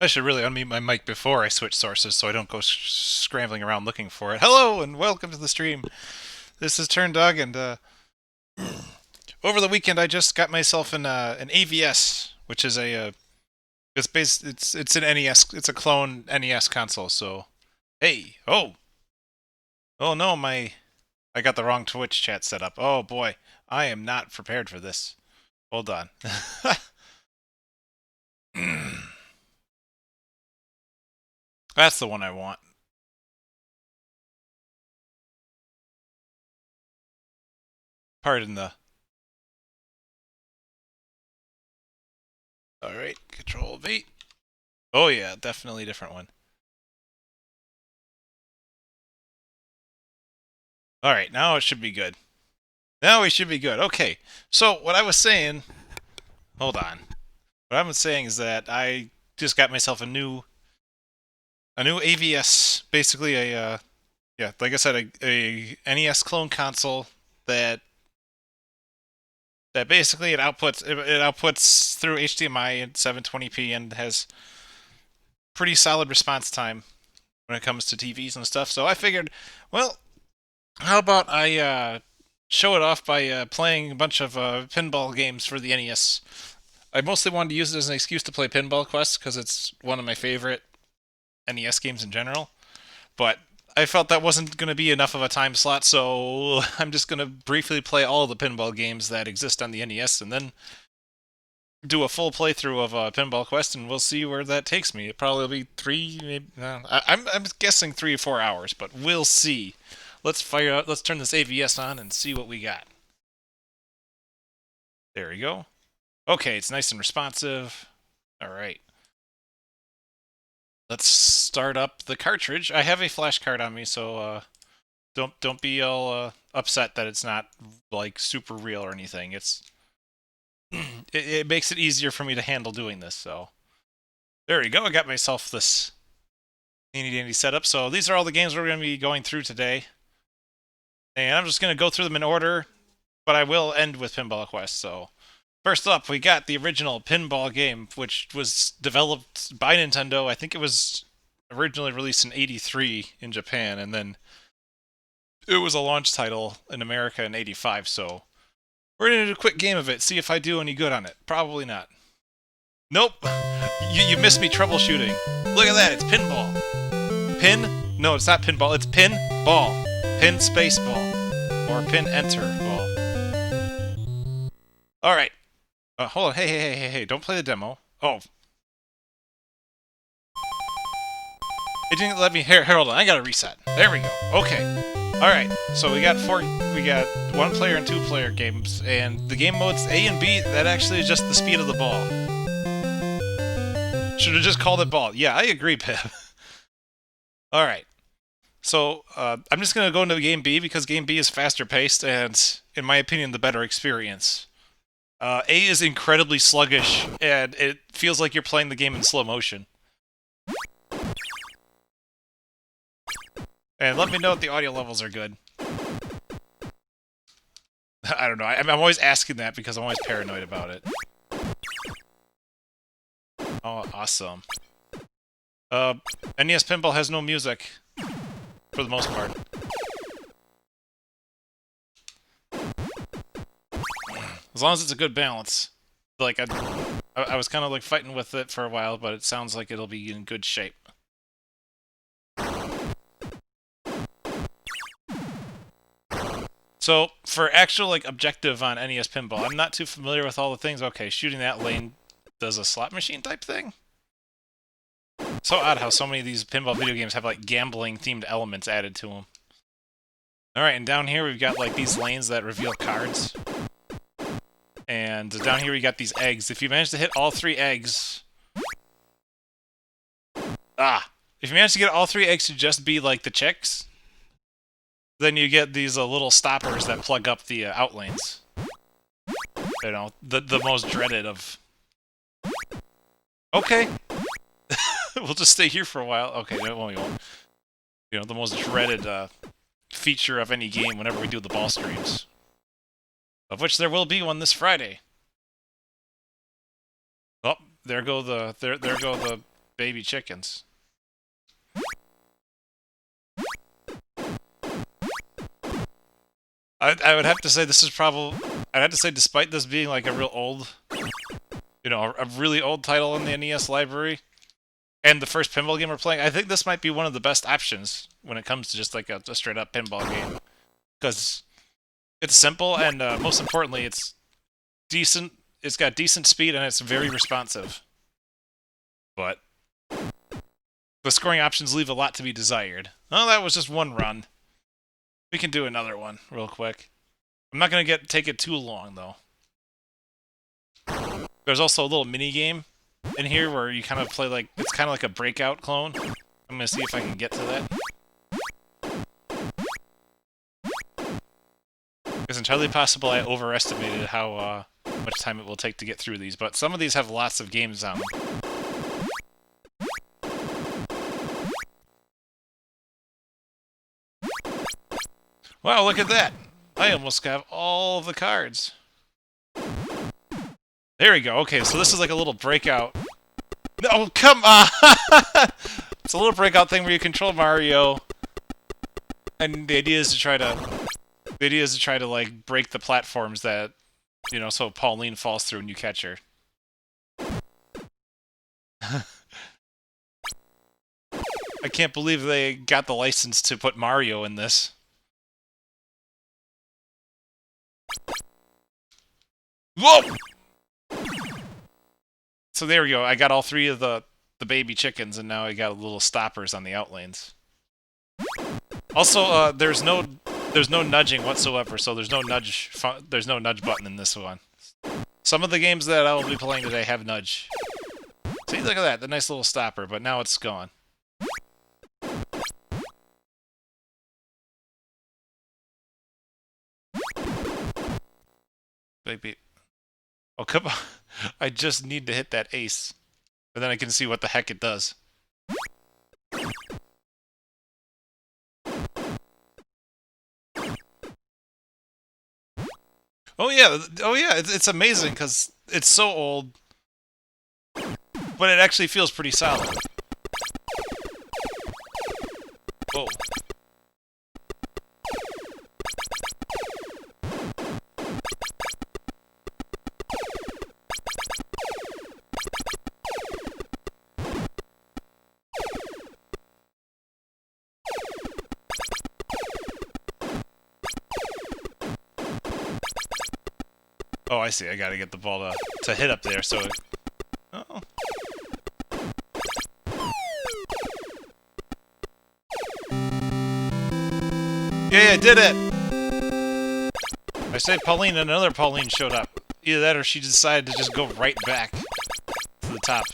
I should really unmute my mic before I switch sources so I don't go scrambling around looking for it. Hello and welcome to the stream. This is Turndawg, and over the weekend I just got myself an AVS, which is it's an NES, it's a clone NES console. So, hey, oh no, I got the wrong Twitch chat set up. Oh boy, I am not prepared for this. Hold on. That's the one I want. Pardon the. All right, Control V. Oh yeah, definitely a different one. All right, now it should be good. Now we should be good. Okay. So what I was saying, hold on. What I was saying is that I just got myself a new AVS, basically yeah, like I said, a NES clone console that basically it outputs through HDMI at 720p and has pretty solid response time when it comes to TVs and stuff. So I figured, well, how about I show it off by playing a bunch of pinball games for the NES. I mostly wanted to use it as an excuse to play Pinball Quest because it's one of my favorite NES games in general. But I felt that wasn't going to be enough of a time slot, so I'm just going to briefly play all the pinball games that exist on the NES and then do a full playthrough of Pinball Quest, and we'll see where that takes me. It probably will be three, maybe. I'm guessing 3 or 4 hours, but we'll see. Let's turn this AVS on and see what we got. There we go. Okay, it's nice and responsive. All right. Let's start up the cartridge. I have a flash card on me, so don't be all upset that it's not like super real or anything. It makes it easier for me to handle doing this. So there we go. I got myself this handy dandy setup. So these are all the games we're going to be going through today, and I'm just going to go through them in order, but I will end with Pinball Quest. So first up, we got the original pinball game, which was developed by Nintendo. I think it was originally released in '83 in Japan, and then it was a launch title in America in '85. So we're gonna do a quick game of it, see if I do any good on it. Probably not. Nope. You missed me troubleshooting. Look at that, it's pinball. Pin? No, it's not pinball, it's pinball. Pin space ball. Or pin enter ball. Alright. Hold on. Hey. Don't play the demo. Oh. It didn't let me. Here, hold on. I gotta reset. There we go. Okay. Alright. So we got one player and 2 player games, and the game modes A and B, that actually is just the speed of the ball. Should have just called it ball. Yeah, I agree, Pip. Alright. So, I'm just gonna go into game B because game B is faster paced and, in my opinion, the better experience. A is incredibly sluggish, and it feels like you're playing the game in slow motion. And let me know if the audio levels are good. I don't know. I'm always asking that because I'm always paranoid about it. Oh, awesome. NES Pinball has no music, for the most part. As long as it's a good balance. Like, I was kind of like fighting with it for a while, but it sounds like it'll be in good shape. So, for actual, like, objective on NES Pinball, I'm not too familiar with all the things. Okay, shooting that lane does a slot machine type thing? So odd how so many of these pinball video games have, like, gambling-themed elements added to them. Alright, and down here we've got, like, these lanes that reveal cards. And down here we got these eggs. If you manage to hit all 3 eggs... If you manage to get all 3 eggs to just be, like, the chicks, then you get these little stoppers that plug up the outlanes. You know, the most dreaded of... Okay. We'll just stay here for a while. Okay, no, we won't. You know, the most dreaded feature of any game whenever we do the ball streams. Of which there will be one this Friday. Oh, there go the baby chickens. I would have to say this is probably... I'd have to say despite this being like a real old... You know, a really old title in the NES library, and the first pinball game we're playing, I think this might be one of the best options when it comes to just like a straight-up pinball game. Because it's simple, and most importantly, it's decent. It's got decent speed, and it's very responsive. But the scoring options leave a lot to be desired. Oh, that was just one run. We can do another one real quick. I'm not gonna take it too long though. There's also a little mini game in here where you kind of play like it's kind of like a breakout clone. I'm gonna see if I can get to that. It's entirely possible I overestimated how much time it will take to get through these, but some of these have lots of games on them. Wow, look at that! I almost have all of the cards. There we go. Okay, so this is like a little breakout. No, come on! It's a little breakout thing where you control Mario, and the idea is to try to like break the platforms that, you know, so Pauline falls through and you catch her. I can't believe they got the license to put Mario in this. Whoa! So there we go. I got all three of the baby chickens, and now I got little stoppers on the outlanes. Also, there's no nudging whatsoever, so there's no nudge button in this one. Some of the games that I will be playing today have nudge. See, look at that, the nice little stopper, but now it's gone. Baby. Oh, come on. I just need to hit that ace. And then I can see what the heck it does. Oh yeah, it's amazing because it's so old, but it actually feels pretty solid. Whoa. Oh, I see. I gotta get the ball to hit up there, so it... Oh. Yeah, I did it! I said Pauline, and another Pauline showed up. Either that or she decided to just go right back to the top.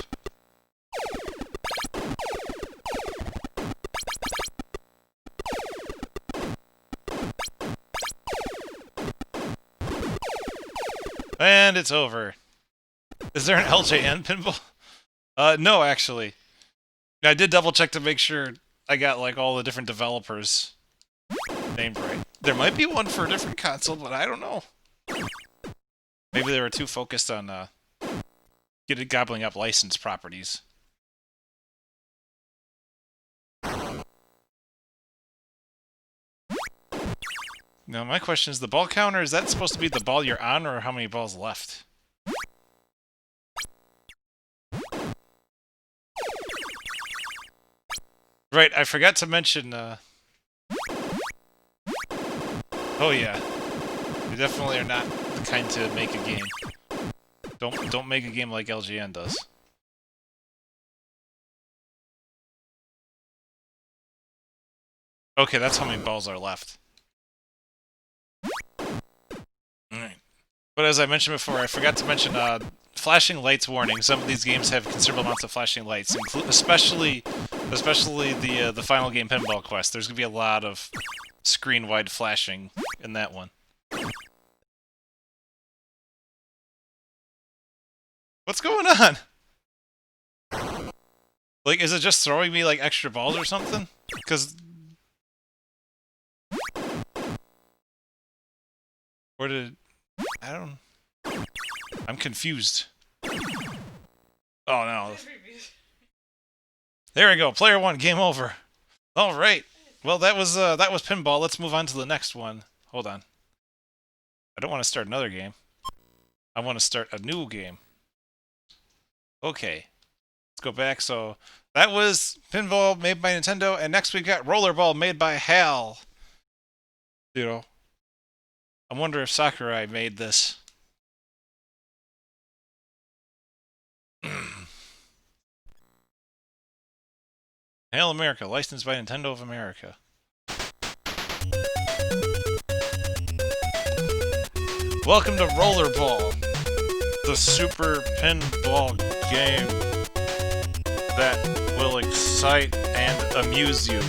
And it's over. Is there an LJN pinball? No, actually. I did double check to make sure I got like all the different developers named right. There might be one for a different console, but I don't know. Maybe they were too focused on gobbling up licensed properties. Now, my question is, the ball counter, is that supposed to be the ball you're on, or how many balls left? Right, I forgot to mention, oh yeah. You definitely are not the kind to make a game. Don't make a game like LGN does. Okay, that's how many balls are left. Alright. But as I mentioned before, I forgot to mention, flashing lights warning. Some of these games have considerable amounts of flashing lights, especially the final game, Pinball Quest. There's gonna be a lot of screen-wide flashing in that one. What's going on? Like, is it just throwing me, like, extra balls or something? Because... Where did... I don't... I'm confused. Oh, no. There we go. Player one, game over. All right. Well, that was pinball. Let's move on to the next one. Hold on. I don't want to start another game. I want to start a new game. Okay. Let's go back. So that was pinball made by Nintendo, and next we got rollerball made by HAL. You know, I wonder if Sakurai made this. HAL America, licensed by Nintendo of America. Welcome to Rollerball, the super pinball game that will excite and amuse you.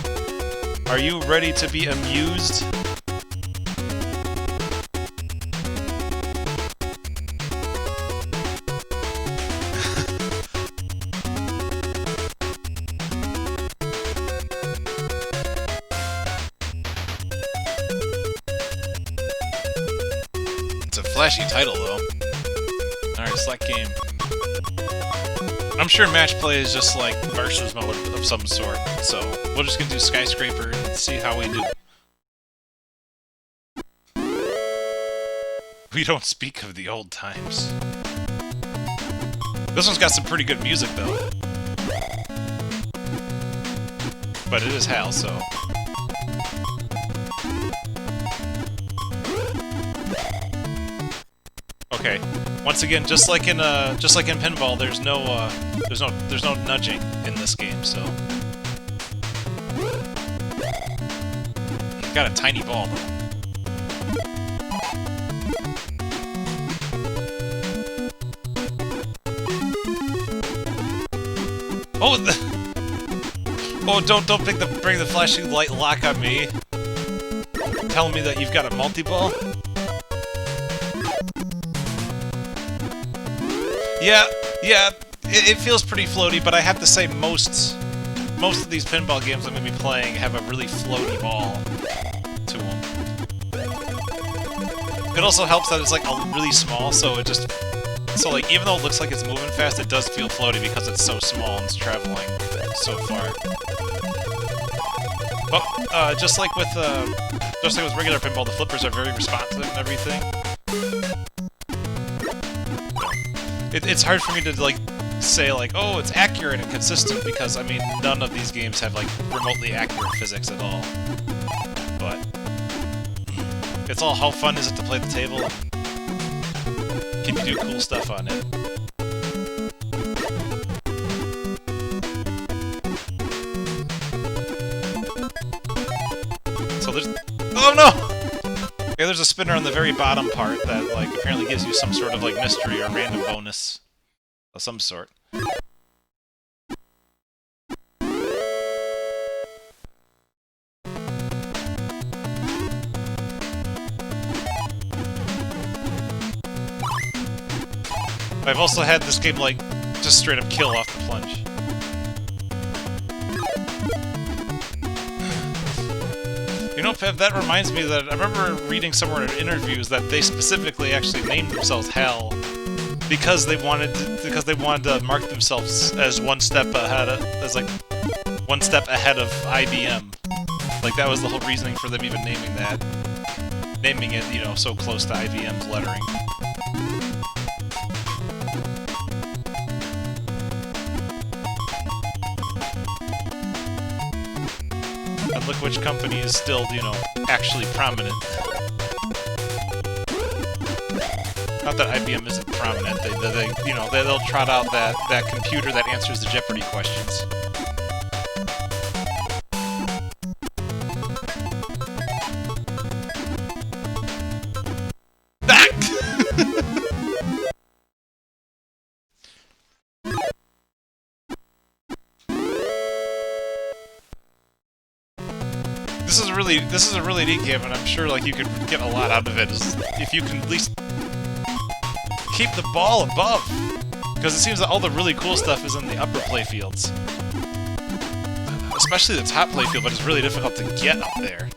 Are you ready to be amused? It's a flashy title, though. Alright, select game. I'm sure match play is just like versus mode of some sort, so we're just gonna do skyscraper and see how we do. We don't speak of the old times. This one's got some pretty good music, though. But it is HAL, so... Okay. Once again, just like in pinball, there's no nudging in this game, so... Got a tiny ball, though. Oh, don't bring the flashing light lock on me. Telling me that you've got a multi-ball? Yeah, it feels pretty floaty, but I have to say most of these pinball games I'm going to be playing have a really floaty ball to them. It also helps that it's like really small, so it just... So like, even though it looks like it's moving fast, it does feel floaty because it's so small and it's traveling so far. But, just like with regular pinball, the flippers are very responsive and everything. It's hard for me to, like, say, like, oh, it's accurate and consistent, because, I mean, none of these games have, like, remotely accurate physics at all. But it's all how fun is it to play the table, and can you do cool stuff on it. So there's... Oh, no! Okay, there's a spinner on the very bottom part that, like, apparently gives you some sort of, like, mystery or random bonus of some sort. I've also had this game, like, just straight up kill off the plunge. You know, Pev, that reminds me that I remember reading somewhere in interviews that they specifically actually named themselves HAL because they wanted to mark themselves as one step ahead of IBM. Like, that was the whole reasoning for them even naming it, you know, so close to IBM's lettering. And look which company is still, you know, actually prominent. Not that IBM isn't prominent. They'll trot out that computer that answers the Jeopardy questions. This is a really neat game, and I'm sure like you could get a lot out of it if you can at least keep the ball above, because it seems that all the really cool stuff is in the upper playfields, especially the top playfield, but it's really difficult to get up there.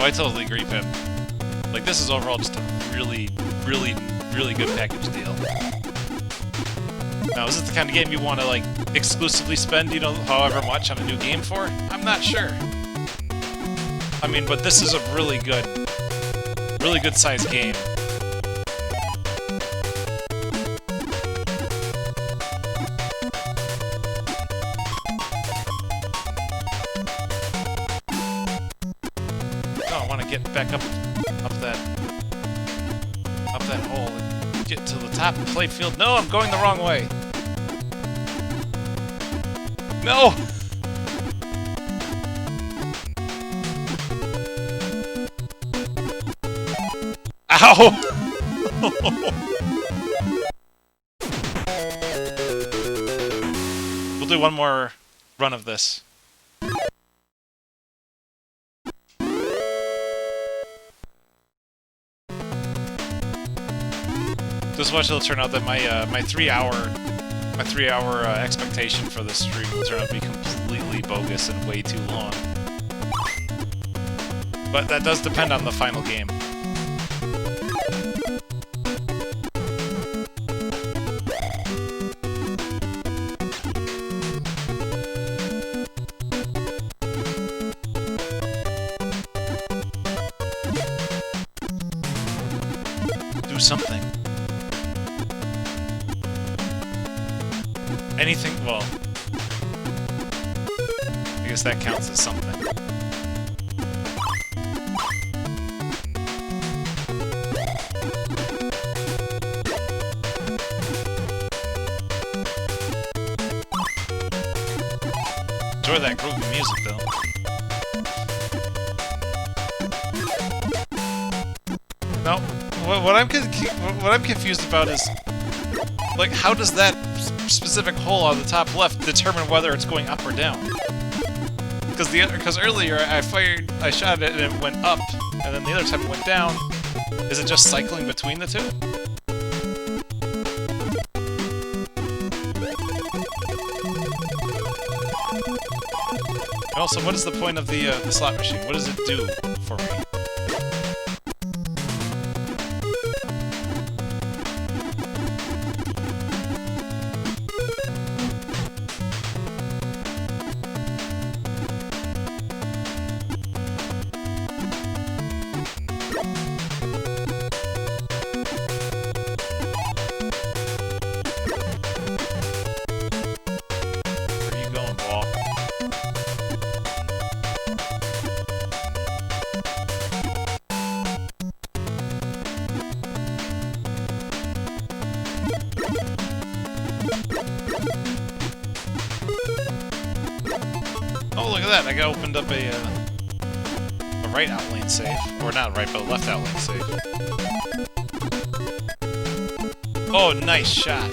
I totally agree, Pip. Like, this is overall just a really, really, really good package deal. Now, is it the kind of game you want to, like, exclusively spend, you know, however much on a new game for? I'm not sure. I mean, but this is a really good sized game. Oh, I want to get back up that hole and get to the top and play field. No, I'm going the wrong way. No! Ow! We'll do one more run of this. Just watch it'll turn out that my 3 hour expectation for this stream will turn out to be completely bogus and way too long. But that does depend on the final game. Do something. Anything, well, I guess that counts as something. Enjoy that groovy music, though. Now, what I'm confused about is, like, how does that specific hole on the top left determine whether it's going up or down? Because earlier I shot it and it went up, and then the other time it went down. Is it just cycling between the two? And also, what is the point of the slot machine? What does it do for me? Oh, look at that! I got opened up a right outlane save. Or not right, but a left outlane save. Oh, nice shot!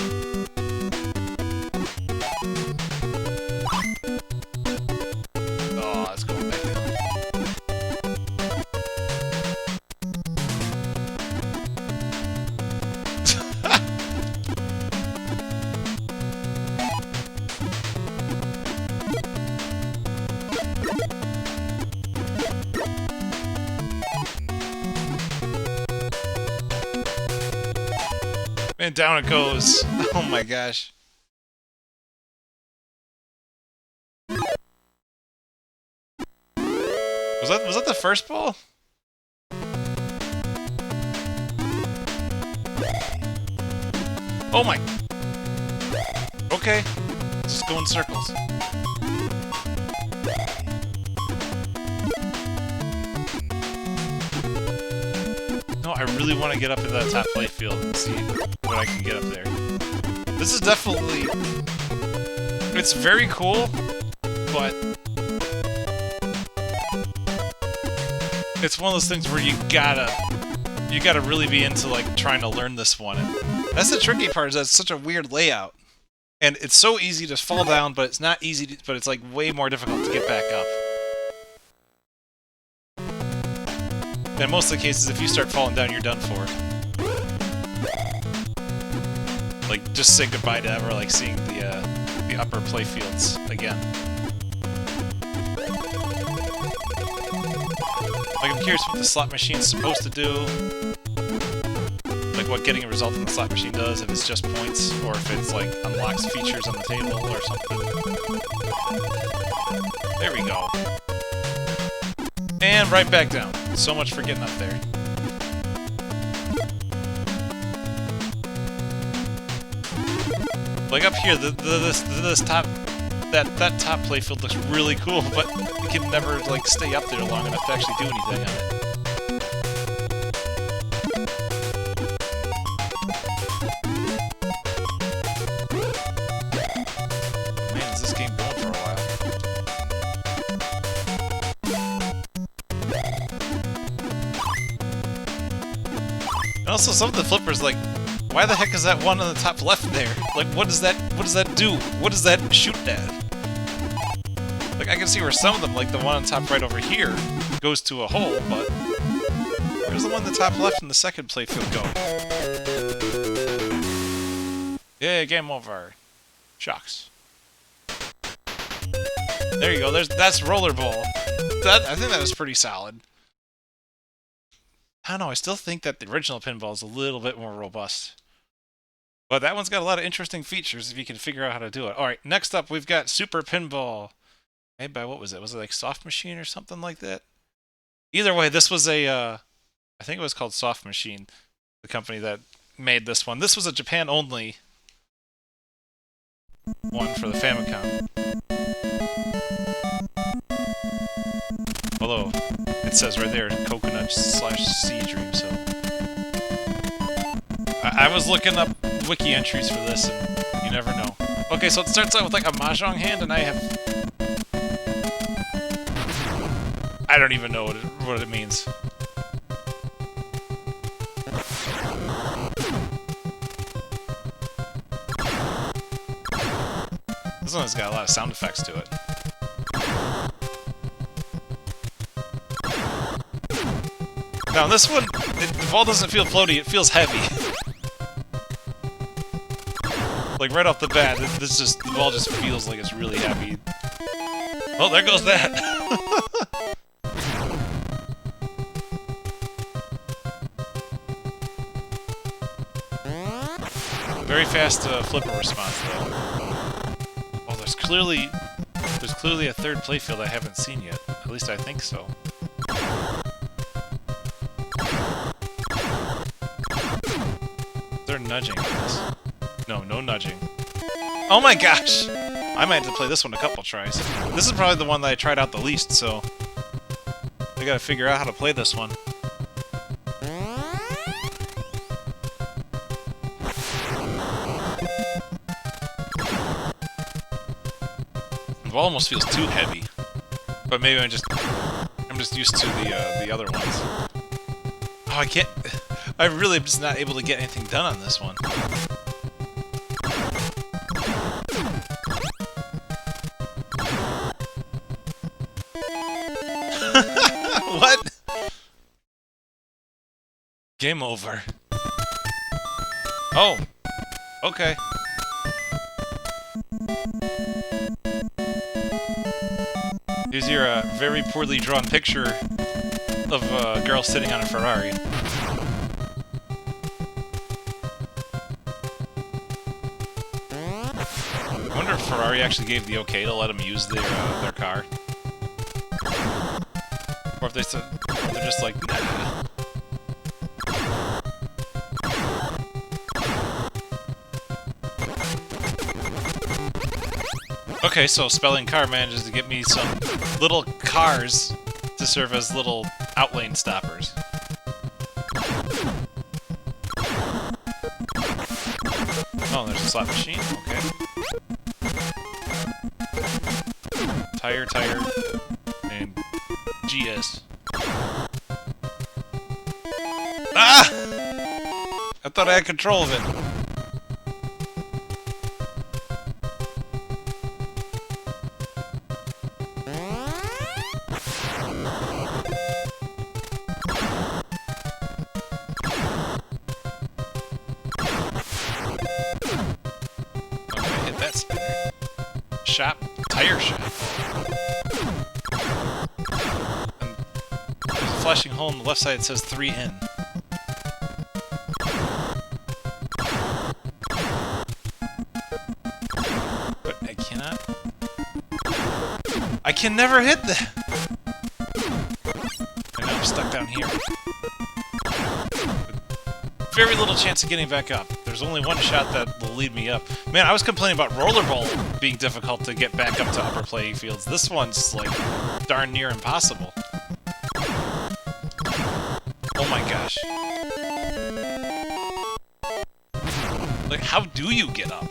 Oh, it's going back down. And down it goes. Oh my gosh. Was that the first ball? Oh my. Okay. Let's just go in circles. No, I really want to get up into that top play field and see what I can get up there. This is definitely... It's very cool, but... It's one of those things where you gotta really be into, like, trying to learn this one. And that's the tricky part, is that it's such a weird layout. And it's so easy to fall down, but it's not easy to... But it's, like, way more difficult to get back up. In most of the cases, if you start falling down, you're done for. Like, just say goodbye to ever, like, seeing the upper playfields again. Like, I'm curious what the slot machine's supposed to do. Like, what getting a result in the slot machine does, if it's just points, or if it's, like, unlocks features on the table or something. There we go. And right back down. So much for getting up there. Like, up here, this top... That top playfield looks really cool, but you can never, like, stay up there long enough to actually do anything on it. Man, is this game going for a while? And also, some of the flippers, like, why the heck is that one on the top left there? Like, what does that do? What does that shoot at? Like, I can see where some of them, like the one on top right over here, goes to a hole, but where's the one on the top left in the second playfield go? Yeah, game over. Shucks. There you go. That's rollerball. I think that was pretty solid. I don't know. I still think that the original pinball is a little bit more robust. But that one's got a lot of interesting features if you can figure out how to do it. Alright, next up we've got Super Pinball. Made by, what was it? Was it like Soft Machine or something like that? Either way, this was a, I think it was called Soft Machine, the company that made this one. This was a Japan-only one for the Famicom. Although, it says right there, Coconut/Sea Dream, so... I was looking up wiki entries for this, and you never know. Okay, so it starts out with like a mahjong hand, and I don't even know what it means. This one's got a lot of sound effects to it. Now, this one, the ball doesn't feel floaty, it feels heavy. Like, right off the bat, the ball just feels like it's really heavy. Oh, there goes that! Very fast flipper response, though. Oh, there's clearly a third playfield I haven't seen yet. At least I think so. Is there nudging in this? No, no nudging. Oh my gosh! I might have to play this one a couple tries. This is probably the one that I tried out the least, so... I gotta figure out how to play this one. The ball almost feels too heavy. But maybe I'm just used to the other ones. Oh, I can't... I really am just not able to get anything done on this one. What? Game over. Oh. Okay. Here's your very poorly drawn picture of a girl sitting on a Ferrari. I wonder if Ferrari actually gave the okay to let them use their car. Or if they're just like, nah. Okay, so Spelling Car manages to get me some little cars to serve as little outlane stoppers. Oh, there's a slot machine, okay. Tire, and GS. Ah! I thought I had control of it. Okay, hit that spinner. Shop, tire shop. And there's a flashing hole on the left side that says 3N. But I cannot... I can never hit that! And now I'm stuck down here. Very little chance of getting back up. There's only one shot that will lead me up. Man, I was complaining about rollerball being difficult to get back up to upper playing fields. This one's, like, darn near impossible. Oh my gosh. Like, how do you get up?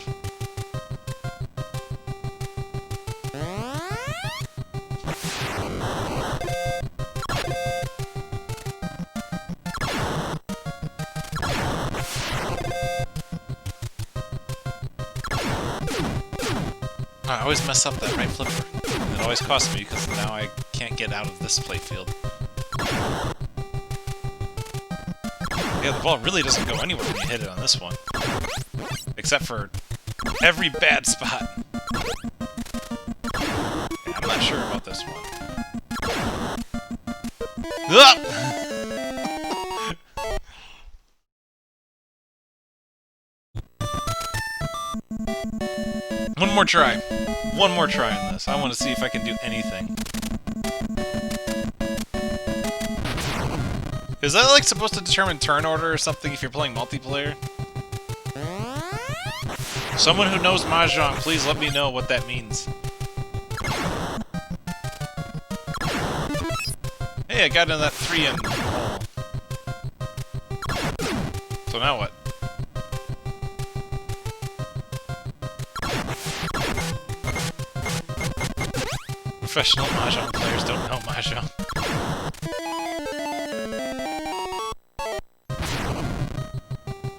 I always mess up that right flipper. It always costs me because now I can't get out of this playfield. Yeah, the ball really doesn't go anywhere when you hit it on this one. Except for every bad spot. Yeah, I'm not sure about this one. One more try. One more try on this. I want to see if I can do anything. Is that like supposed to determine turn order or something if you're playing multiplayer? Someone who knows Mahjong, please let me know what that means. Hey, I got in that 3 in hole. So now what? Professional Mahjong players don't know Mahjong.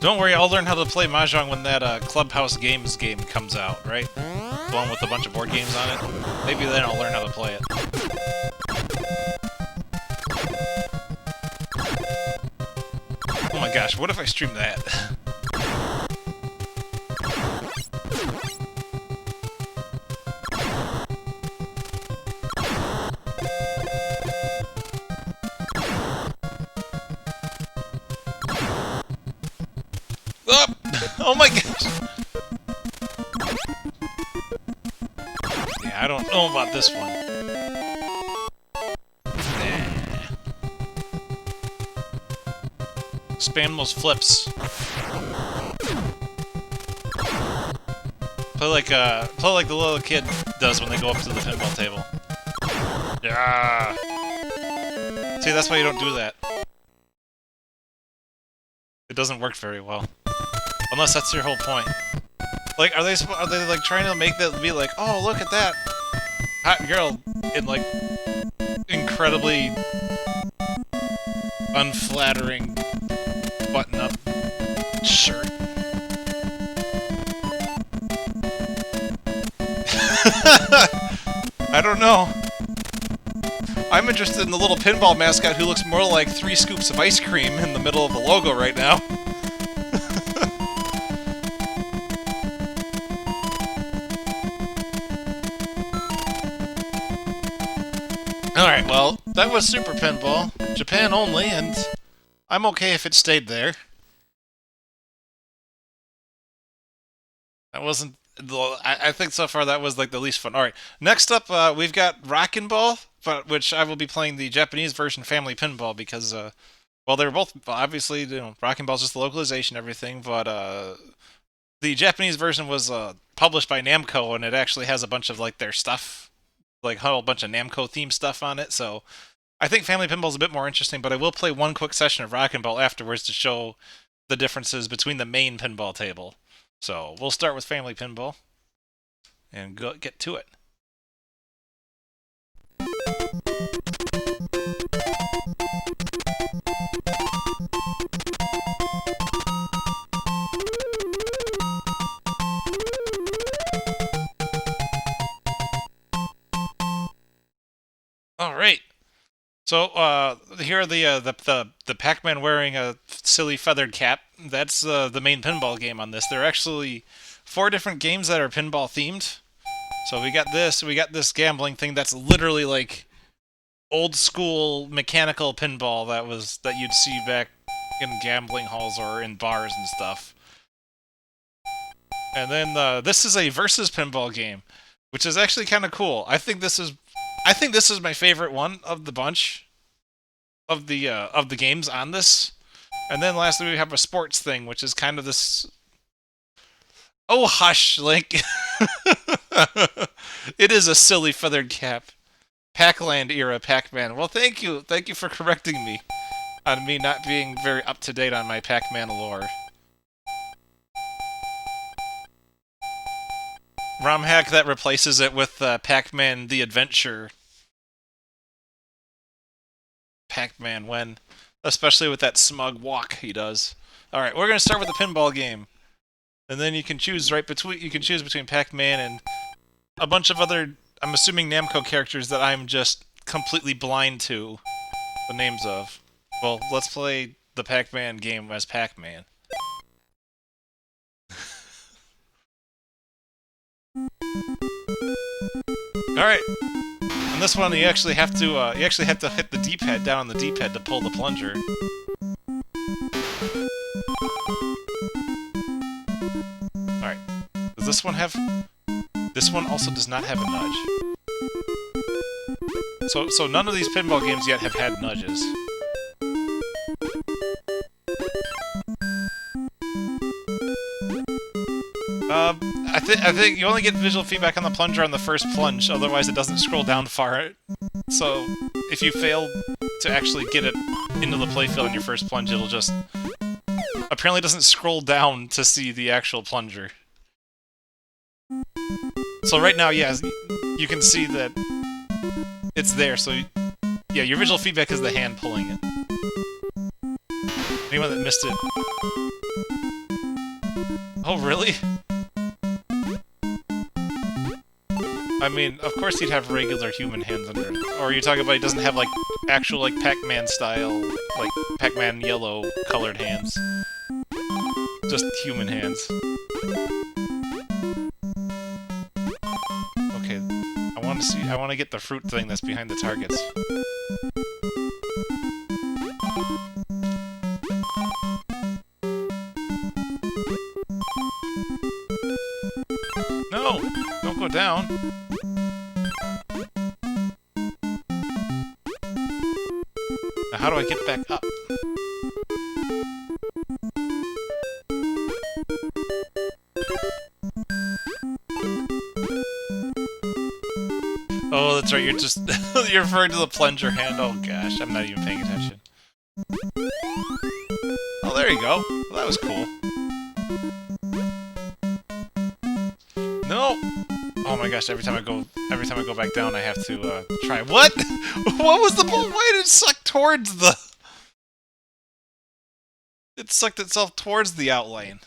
Don't worry, I'll learn how to play Mahjong when that Clubhouse Games game comes out, right? The one with a bunch of board games on it. Maybe then I'll learn how to play it. Oh my gosh, what if I stream that? Oh my gosh! Yeah, I don't know about this one. Nah. Spam those flips. Play like the little kid does when they go up to the pinball table. Yeah. See, that's why you don't do that. It doesn't work very well. Unless that's your whole point. Like, are they like trying to make that be like, oh, look at that hot girl in like incredibly unflattering button-up shirt? I don't know. I'm interested in the little pinball mascot who looks more like 3 scoops of ice cream in the middle of the logo right now. Alright, well, that was Super Pinball. Japan only, and I'm okay if it stayed there. That wasn't... I think so far that was like the least fun. Alright, next up we've got Rockin' Ball, which I will be playing the Japanese version, Family Pinball, because, well, they were both, obviously, you know, Rockin' Ball's just the localization and everything, but the Japanese version was published by Namco, and it actually has a bunch of, like, their stuff, like a whole bunch of Namco themed stuff on it, so I think Family Pinball is a bit more interesting, but I will play one quick session of Rockin' Ball afterwards to show the differences between the main pinball table. So we'll start with Family Pinball and get to it. All right. So here are the Pac-Man wearing a silly feathered cap. That's the main pinball game on this. There are actually 4 different games that are pinball themed. So we got this gambling thing that's literally like old school mechanical pinball that you'd see back in gambling halls or in bars and stuff. And then this is a versus pinball game, which is actually kind of cool. I think this is my favorite one of the bunch of the games on this. And then lastly we have a sports thing, which is kind of this. Oh hush, Link! It is a silly feathered cap. Pac-Land era Pac-Man. Well, thank you for correcting me on me not being very up to date on my Pac-Man lore. ROM hack that replaces it with Pac-Man the Adventure. Pac-Man when, especially with that smug walk he does. All right, we're gonna start with the pinball game, and then you can choose between Pac-Man and a bunch of other, I'm assuming Namco characters that I'm just completely blind to the names of. Well, let's play the Pac-Man game as Pac-Man. All right. On this one, you actually have to hit the D-pad down on the D-pad to pull the plunger. All right. Does this one have? This one also does not have a nudge. So none of these pinball games yet have had nudges. I think you only get visual feedback on the plunger on the first plunge, otherwise it doesn't scroll down far. So if you fail to actually get it into the playfield in your first plunge, it'll just apparently doesn't scroll down to see the actual plunger. So right now, yeah, you can see that it's there. So yeah, your visual feedback is the hand pulling it. Anyone that missed it? Oh, really? I mean, of course he'd have regular human hands under it. Or are you talking about he doesn't have, like, actual, like, Pac-Man style, like, Pac-Man yellow colored hands? Just human hands. Okay, I want to get the fruit thing that's behind the targets. No! Don't go down! Now how do I get back up? Oh, that's right, you're just... you're referring to the plunger hand. Oh gosh, I'm not even paying attention. Oh, there you go. Well, that was cool. No! Oh my gosh, every time I go back down, I have to, try. What? What was the ball? Why did it suck towards the... It sucked itself towards the outline.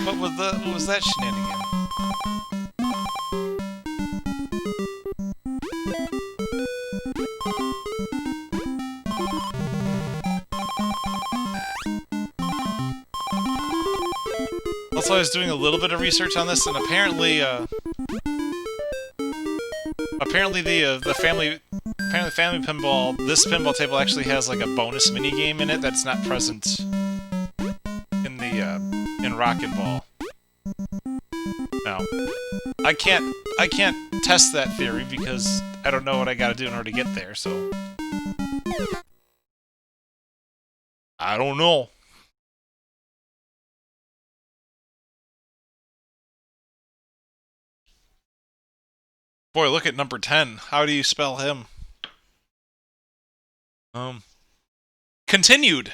What was that shenanigan? Also, I was doing a little bit of research on this, and apparently the family pinball, this pinball table actually has like a bonus mini game in it that's not present in the in Rockin' Ball. Now, I can't test that theory because I don't know what I got to do in order to get there. So I don't know. Boy, look at number 10. How do you spell him? Continued.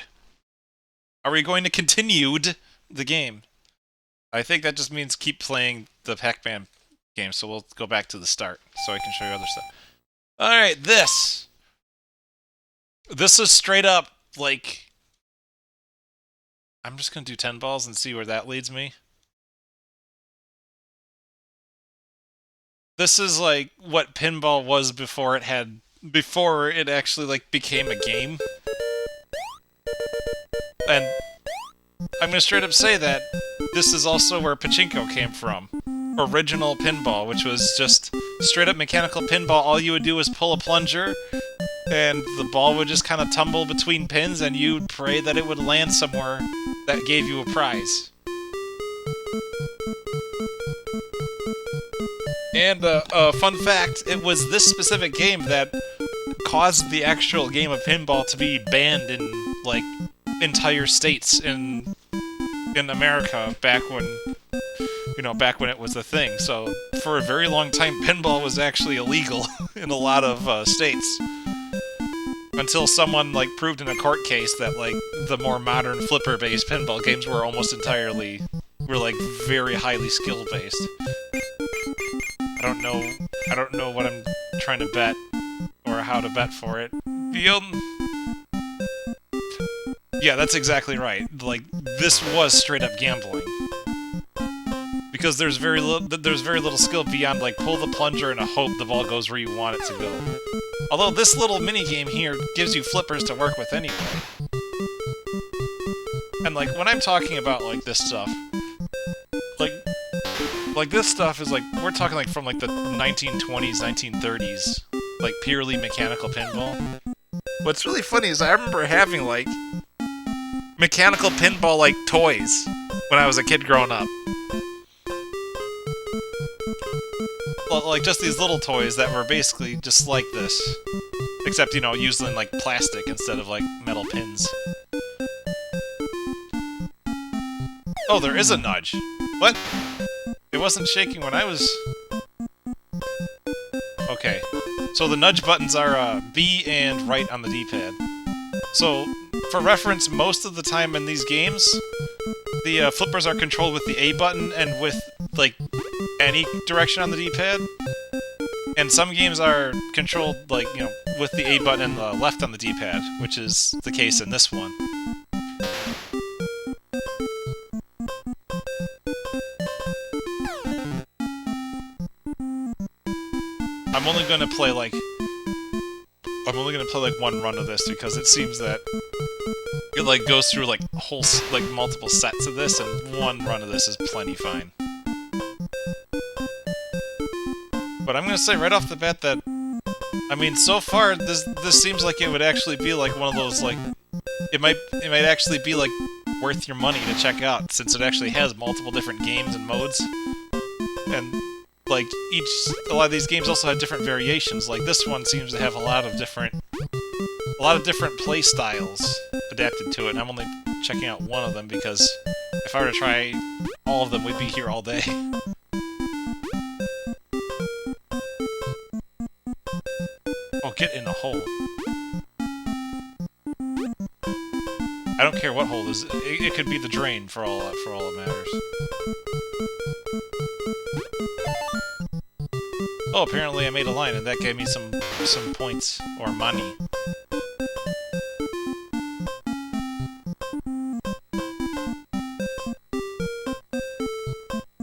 Are we going to continued the game? I think that just means keep playing the Pac-Man game, so we'll go back to the start so I can show you other stuff. Alright, this is straight up, like... I'm just gonna do 10 balls and see where that leads me. This is like what pinball was before it actually like became a game. And I'm gonna straight up say that this is also where pachinko came from. Original pinball, which was just straight up mechanical pinball, all you would do was pull a plunger, and the ball would just kind of tumble between pins, and you'd pray that it would land somewhere that gave you a prize. And fun fact, it was this specific game that caused the actual game of pinball to be banned in, like, entire states in America back when, you know, back when it was a thing. So, for a very long time, pinball was actually illegal in a lot of states. Until someone, like, proved in a court case that, like, the more modern flipper-based pinball games were almost entirely, like, very highly skill-based. I don't know what I'm trying to bet, or how to bet for it. Yeah, that's exactly right. Like, this was straight-up gambling. Because there's very little skill beyond, like, pull the plunger and hope the ball goes where you want it to go. Although this little mini-game here gives you flippers to work with anyway. And, like, when I'm talking about, like, this stuff, like this stuff is, like, we're talking, like, from, like, the 1920s, 1930s, like, purely mechanical pinball. What's really funny is I remember having, like, mechanical pinball, like, toys when I was a kid growing up. Like, just these little toys that were basically just like this. Except, you know, using, like, plastic instead of, like, metal pins. Oh, there is a nudge. What? It wasn't shaking when I was... Okay. So the nudge buttons are, B and right on the D-pad. So, for reference, most of the time in these games, the flippers are controlled with the A button and with, like, any direction on the D-pad. And some games are controlled, like, you know, with the A button and the left on the D-pad, which is the case in this one. I'm only gonna play, like, one run of this because it seems that it, like, goes through, like, multiple sets of this, and one run of this is plenty fine. But I'm gonna say right off the bat that, I mean, so far, this seems like it would actually be, like, one of those, like, it might actually be, like, worth your money to check out, since it actually has multiple different games and modes. And, like, a lot of these games also have different variations. Like, this one seems to have a lot of different play styles adapted to it, and I'm only checking out one of them because if I were to try all of them, we'd be here all day. Oh, get in a hole. I don't care what hole is. It could be the drain for all that matters. Oh, apparently I made a line, and that gave me some points, or money.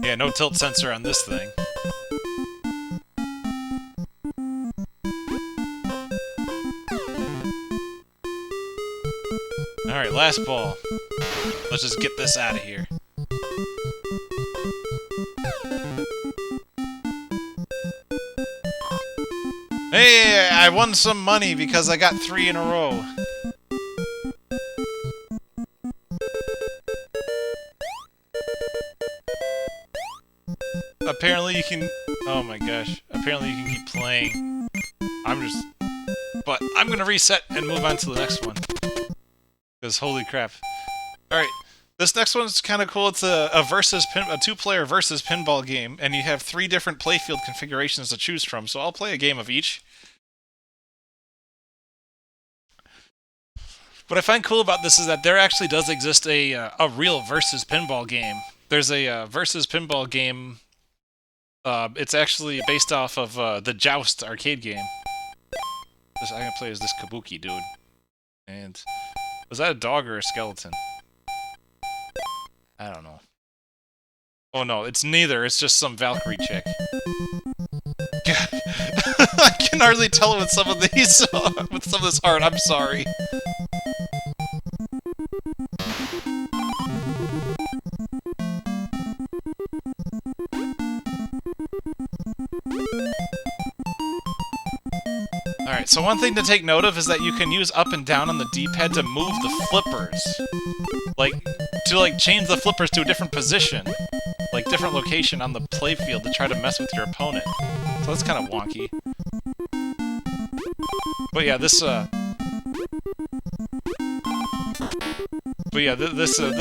Yeah, no tilt sensor on this thing. Alright, last ball. Let's just get this out of here. Hey, I won some money because I got 3 in a row. Apparently you can... Oh my gosh. Apparently you can keep playing. But I'm gonna reset and move on to the next one. Because holy crap. Alright. This next one's kind of cool. It's a 2-player versus pinball game, and you have 3 different playfield configurations to choose from, so I'll play a game of each. What I find cool about this is that there actually does exist a real versus pinball game. There's a versus pinball game. It's actually based off of the Joust arcade game. I'm gonna play as this Kabuki dude. And was that a dog or a skeleton? I don't know. Oh no, it's neither. It's just some Valkyrie chick. I can hardly tell with some of these, with some of this art. I'm sorry. Alright, so one thing to take note of is that you can use up and down on the D-pad to move the flippers. To change the flippers to a different position. Like, different location on the playfield to try to mess with your opponent. So that's kind of wonky. But yeah, this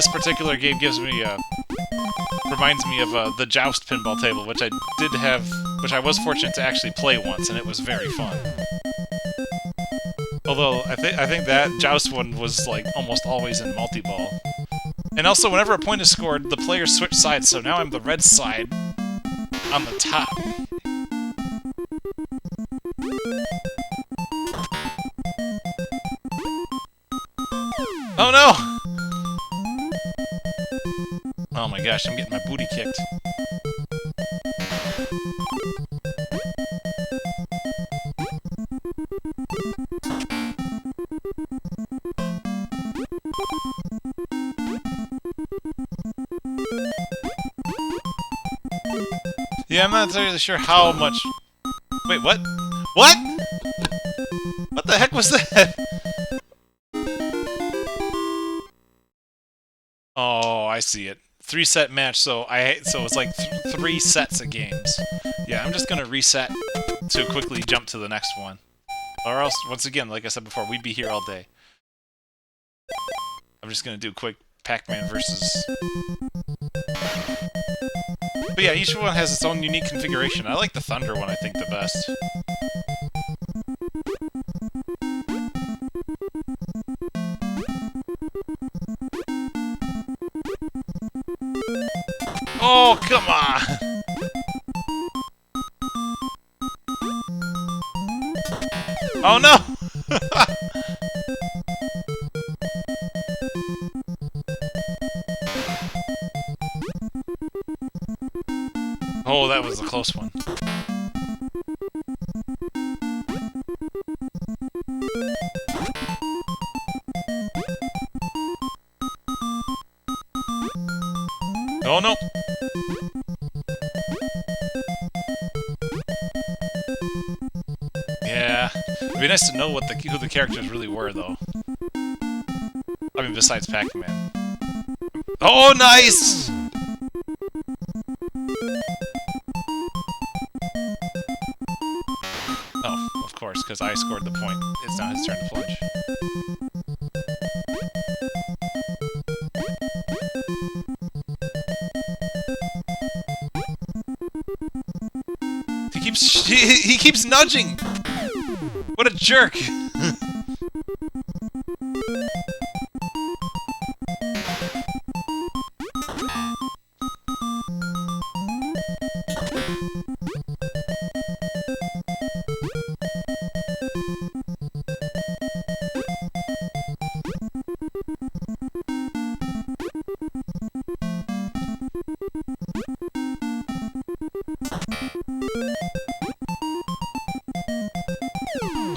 particular game gives me, reminds me of, the Joust pinball table, which I did have, which I was fortunate to actually play once, and it was very fun. Although, I think that Joust one was, like, almost always in multi-ball. And also, whenever a point is scored, the players switch sides, so now I'm the red side on the top. Oh no! Oh my gosh, I'm getting my booty kicked. Yeah, I'm not entirely sure how much... Wait, what? What? What the heck was that? Oh, I see it. 3-set match, so it's like 3 sets of games. Yeah, I'm just gonna reset to quickly jump to the next one. Or else, once again, like I said before, we'd be here all day. I'm just gonna do a quick Pac-Man versus... But yeah, each one has its own unique configuration. I like the Thunder one, I think, the best. Oh, come on! Oh no! Oh, that was a close one. Oh no! Yeah, it'd be nice to know what who the characters really were, though. I mean, besides Pac-Man. Oh, nice! Oh, of course, because I scored the point. It's now his turn to plunge. He keeps nudging! What a jerk!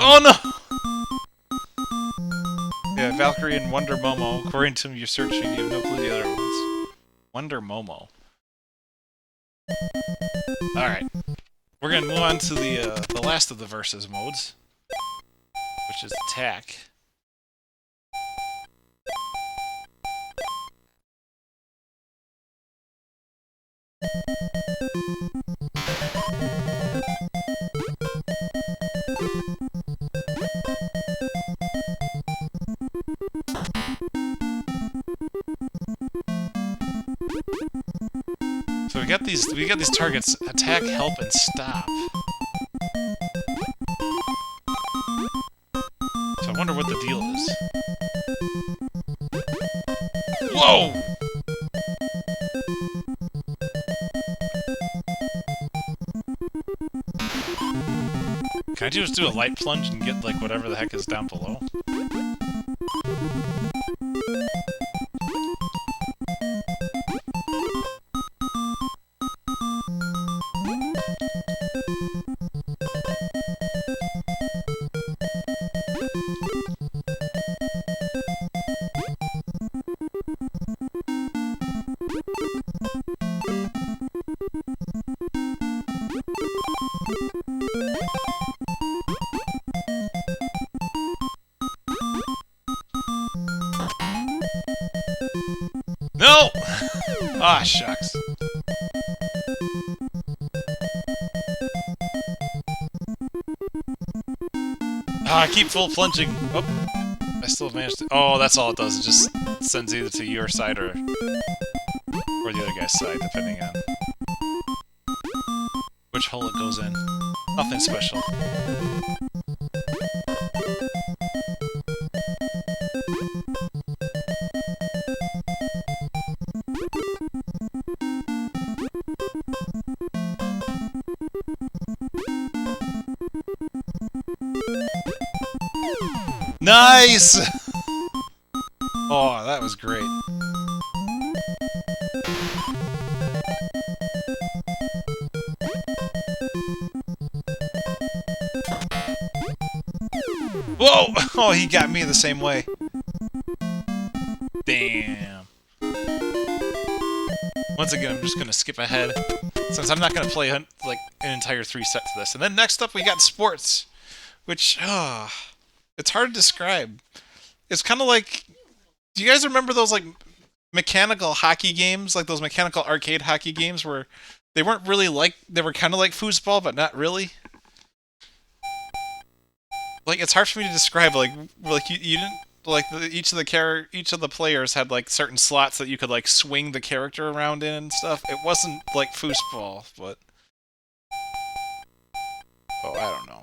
Oh no! Yeah, Valkyrie and Wonder Momo. According to your searching, you have no clue the other ones. Wonder Momo. Alright. We're gonna move on to the last of the versus modes, which is attack. So we got these targets: attack, help, and stop. So I wonder what the deal is. Whoa! Can I just do a light plunge and get, like, whatever the heck is down below? No! Ah, shucks. Ah, I keep full plunging. Oh, I still managed to... Oh, that's all it does. It just sends either to your side or the other guy's side, depending on which hole it goes in. Nothing special. Nice! Oh, that was great. Whoa! Oh, he got me the same way. Damn. Once again, I'm just gonna skip ahead, since I'm not gonna play like an entire 3 sets of this. And then next up, we got sports, which it's hard to describe. It's kind of like, do you guys remember those like mechanical hockey games, like those mechanical arcade hockey games where they weren't really like, they were kind of like foosball, but not really? Like, it's hard for me to describe. Like you didn't like each of the players had like certain slots that you could like swing the character around in and stuff. It wasn't like foosball, but oh, I don't know.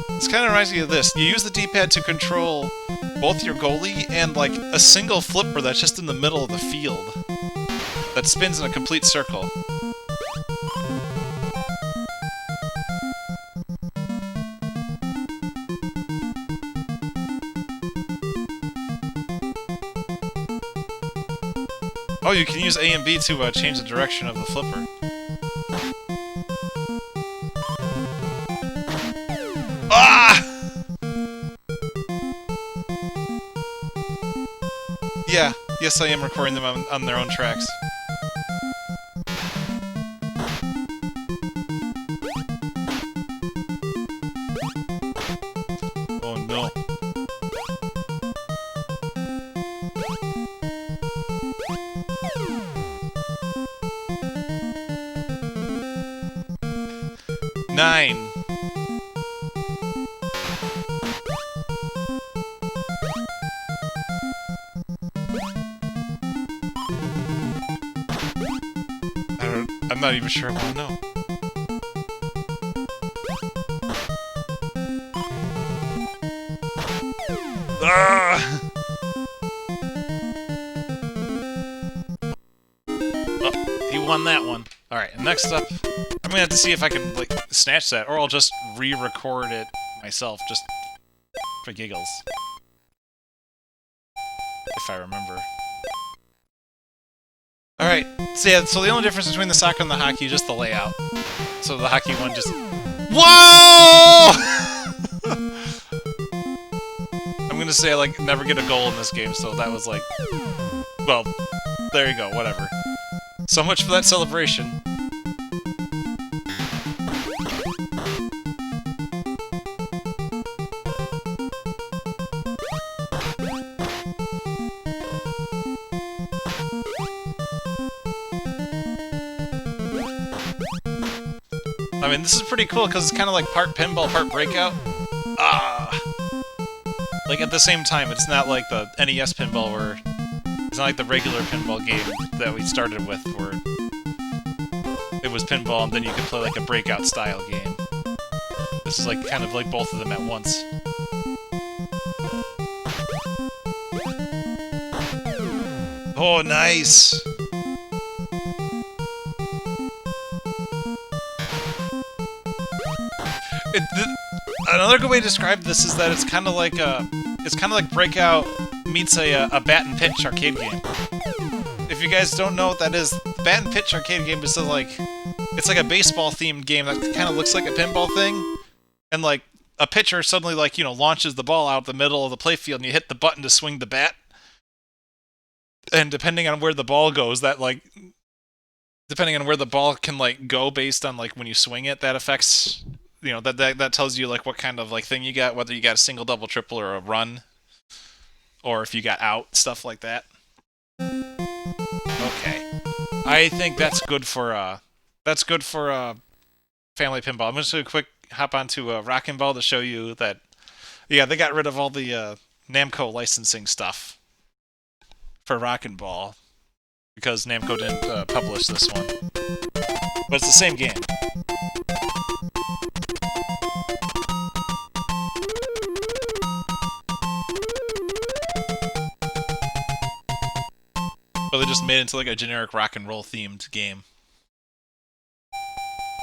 This kind of reminds me of this. You use the D-pad to control both your goalie and like a single flipper that's just in the middle of the field that spins in a complete circle. Oh, you can use A and B to change the direction of the flipper. Ah! Yeah, yes I am recording them on their own tracks. Oh no. Nine. I'm not even sure I want to know. Ah! Oh, he won that one. Alright, and next up, I'm gonna have to see if I can, like, snatch that, or I'll just re-record it myself, just for giggles. If I remember. Alright, so yeah, so the only difference between the soccer and the hockey is just the layout. So the hockey one just... Whoa! I'm gonna say I, like, never get a goal in this game, so that was like... Well, there you go, whatever. So much for that celebration. I mean, this is pretty cool because it's kind of like part pinball, part breakout. Ah! Like, at the same time, it's not like the NES pinball where... It's not like the regular pinball game that we started with, where it was pinball and then you could play like a breakout style game. This is like kind of like both of them at once. Oh, nice! Another good way to describe this is that it's kind of like Breakout meets a bat and pitch arcade game. If you guys don't know what that is, the bat and pitch arcade game is it's like a baseball themed game that kind of looks like a pinball thing, and like a pitcher suddenly like launches the ball out the middle of the playfield and you hit the button to swing the bat, and depending on where the ball goes, depending on where the ball can like go based on like when you swing it, that affects that tells you like what kind of like thing you got, whether you got a single, double, triple, or a run, or if you got out, stuff like that. Okay, I think that's good for family pinball. I'm just gonna quick hop onto Rockin' Ball to show you that yeah, they got rid of all the Namco licensing stuff for Rockin' Ball because Namco didn't publish this one, but it's the same game. But they just made it into like a generic rock and roll themed game.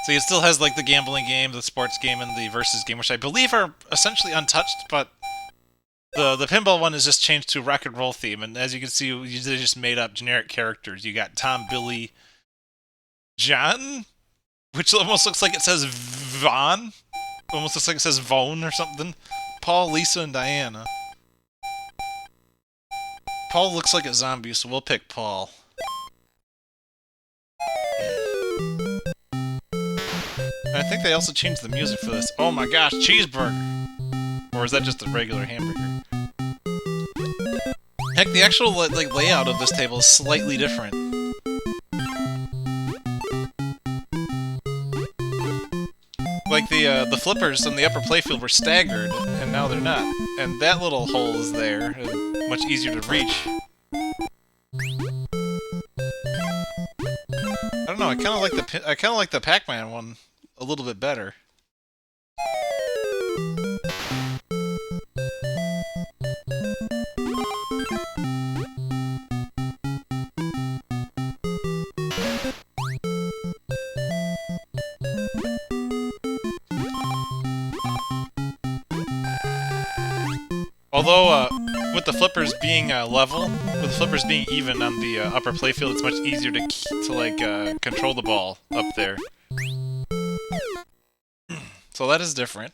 So it still has like the gambling game, the sports game, and the versus game, which I believe are essentially untouched. But the pinball one is just changed to rock and roll theme, and as you can see, they just made up generic characters. You got Tom, Billy, John, which almost looks like it says Vaughn. Almost looks like it says Vaughn or something. Paul, Lisa, and Diana. Paul looks like a zombie, so we'll pick Paul. And I think they also changed the music for this. Oh my gosh, cheeseburger! Or is that just a regular hamburger? Heck, the actual like layout of this table is slightly different. Like the flippers on the upper playfield were staggered, and now they're not. And that little hole is there, much easier to reach. I don't know. I kind of like the Pac-Man one a little bit better. Although, with the flippers being level, with the flippers being even on the upper playfield, it's much easier to control the ball up there. So that is different.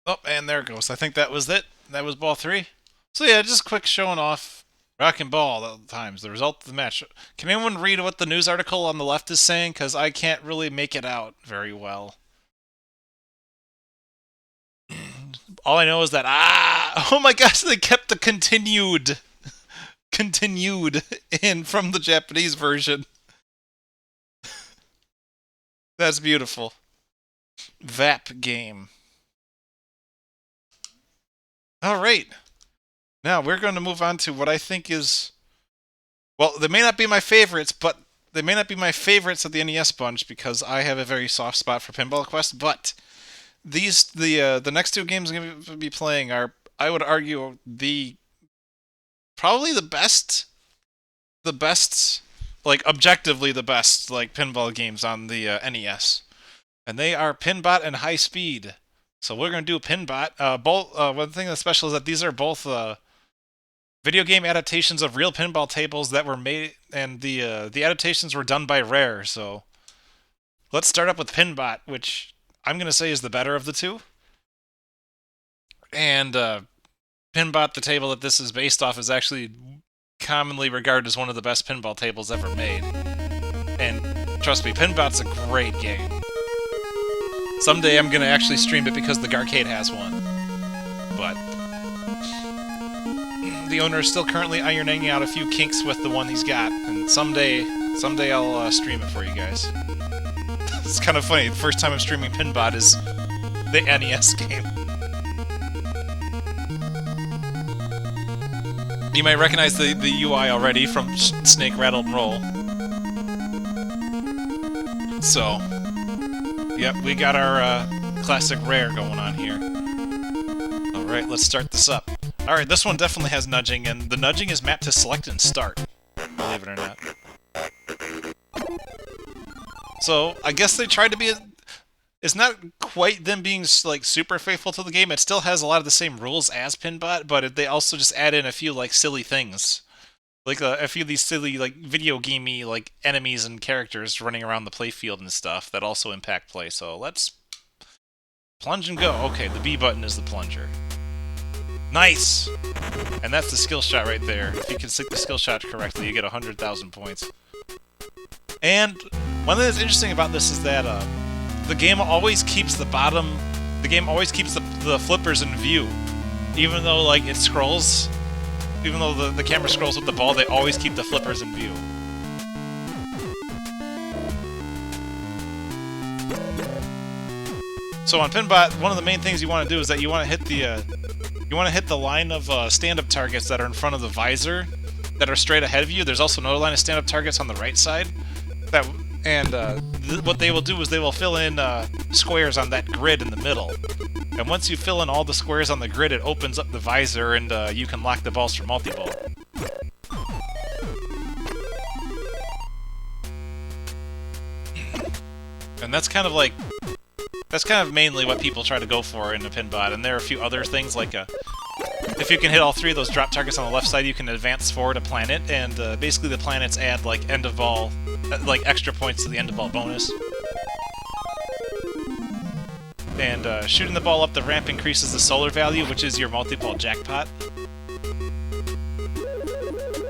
Oh, and there it goes. I think that was it. That was ball 3. So yeah, just quick showing off Rockin' Ball at the times. The result of the match. Can anyone read what the news article on the left is saying? Because I can't really make it out very well. All I know is that, oh my gosh, they kept the continued in from the Japanese version. That's beautiful. VAP game. Alright. Now, we're going to move on to what I think is... Well, they may not be my favorites, but they may not be my favorites of the NES bunch because I have a very soft spot for Pinball Quest, but the next two games I'm going to be playing are, I would argue, probably the best, like, objectively the best, like, pinball games on the NES. And they are Pinbot and High Speed. So we're going to do Pinbot. One thing that's special is that these are both video game adaptations of real pinball tables that were made, and the adaptations were done by Rare. So let's start up with Pinbot, which I'm going to say is the better of the two. And Pinbot, the table that this is based off, is actually commonly regarded as one of the best pinball tables ever made. And trust me, Pinbot's a great game. Someday I'm going to actually stream it because the Garcade has one. But the owner is still currently ironing out a few kinks with the one he's got, and someday I'll stream it for you guys. It's kind of funny, the first time I'm streaming Pinbot is the NES game. You might recognize the UI already from Snake, Rattle, and Roll. So... Yep, we got our classic Rare going on here. Alright, let's start this up. Alright, this one definitely has nudging, and the nudging is mapped to select and start. Believe it or not. So, I guess they tried to be... It's not quite them being, like, super faithful to the game. It still has a lot of the same rules as Pinbot, but they also just add in a few, like, silly things. Like a few of these silly like video gamey like enemies and characters running around the playfield and stuff that also impact play. So let's plunge and go. Okay, the B button is the plunger. Nice! And that's the skill shot right there. If you can sync the skill shot correctly, you get 100,000 points. And one thing that's interesting about this is that the game always keeps the bottom... The game always keeps the flippers in view. Even though like it scrolls... Even though the camera scrolls with the ball, they always keep the flippers in view. So on Pinbot, one of the main things you want to do is that you want to hit the line of stand-up targets that are in front of the visor, that are straight ahead of you. There's also another line of stand-up targets on the right side. What they will do is they will fill in squares on that grid in the middle. And once you fill in all the squares on the grid, it opens up the visor, and you can lock the balls for multi-ball. And that's kind of mainly what people try to go for in a Pinbot. And there are a few other things, like if you can hit all three of those drop targets on the left side, you can advance forward a planet, and basically the planets add like end of ball, like extra points to the end of ball bonus. And shooting the ball up the ramp increases the solar value, which is your multi-ball jackpot.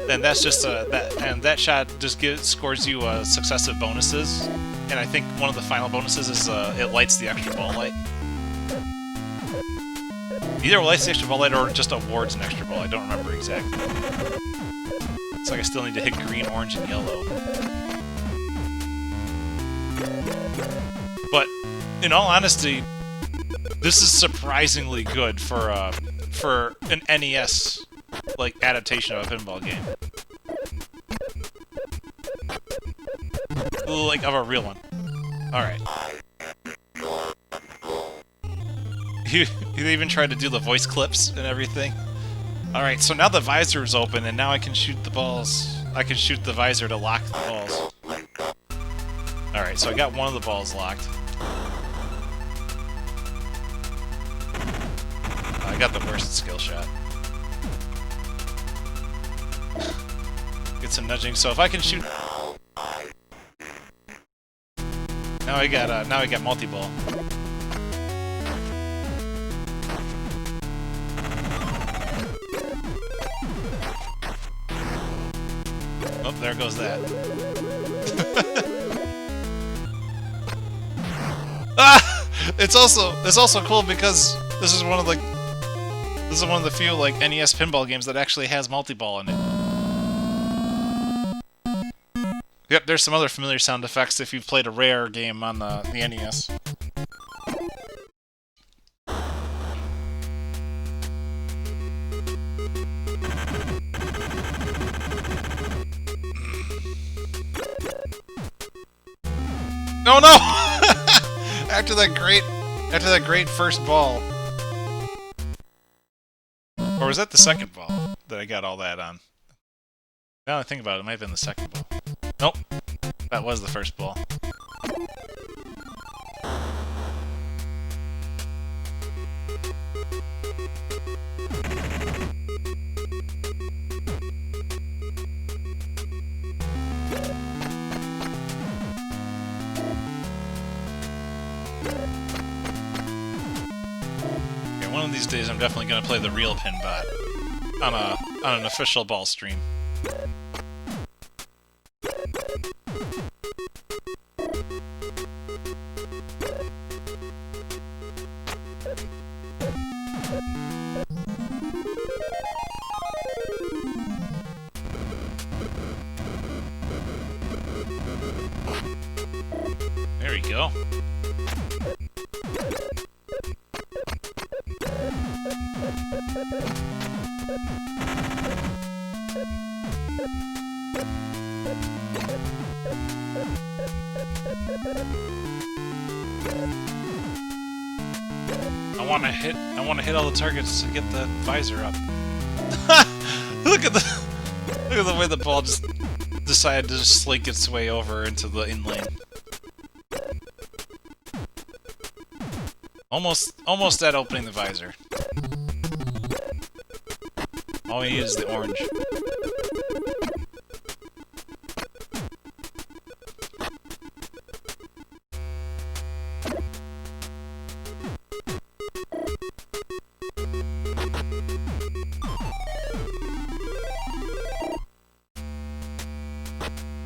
And that's just that shot just scores you successive bonuses. And I think one of the final bonuses is it lights the extra ball light. Either it lights the extra ball light or just awards an extra ball. I don't remember exactly. It's like I still need to hit green, orange, and yellow. But in all honesty, this is surprisingly good for an NES like adaptation of a pinball game. Like of a real one. Alright. You even tried to do the voice clips and everything. Alright, so now the visor is open and now I can shoot the balls. I can shoot the visor to lock the balls. Alright, so I got one of the balls locked. I got the worst skill shot. Get some nudging, so if I can shoot... Now I got multi-ball. Oh, there goes that. Ah! It's also cool because this is one of the few like NES pinball games that actually has multi-ball in it. Yep, there's some other familiar sound effects if you've played a Rare game on the NES. Oh no! After that great first ball. Or was that the second ball that I got all that on? Now that I think about it, it might have been the second ball. Nope. That was the first ball. Okay, one of these days I'm definitely going to play the real Pinbot on an official ball stream. There we go. I want to hit all the targets to get the visor up. Look at the way the ball just decided to just slink its way over into the in lane. Almost at opening the visor. All we need is the orange.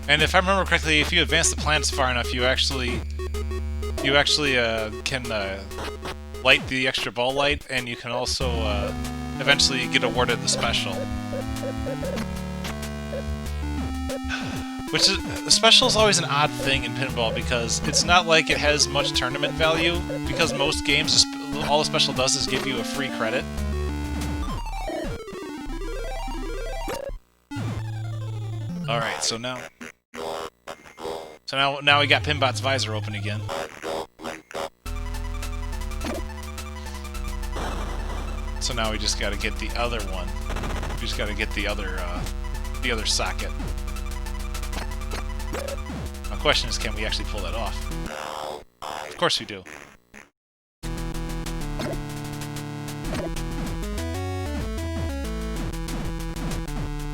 And if I remember correctly, if you advance the planets far enough, you actually can light the extra ball light, and you can also eventually get awarded the special. Which is, the special is always an odd thing in pinball because it's not like it has much tournament value, because most games, all the special does is give you a free credit. Alright, so now we got Pinbot's visor open again. So now we just gotta get the other one. We just gotta get the other socket. My question is, can we actually pull that off? Of course we do.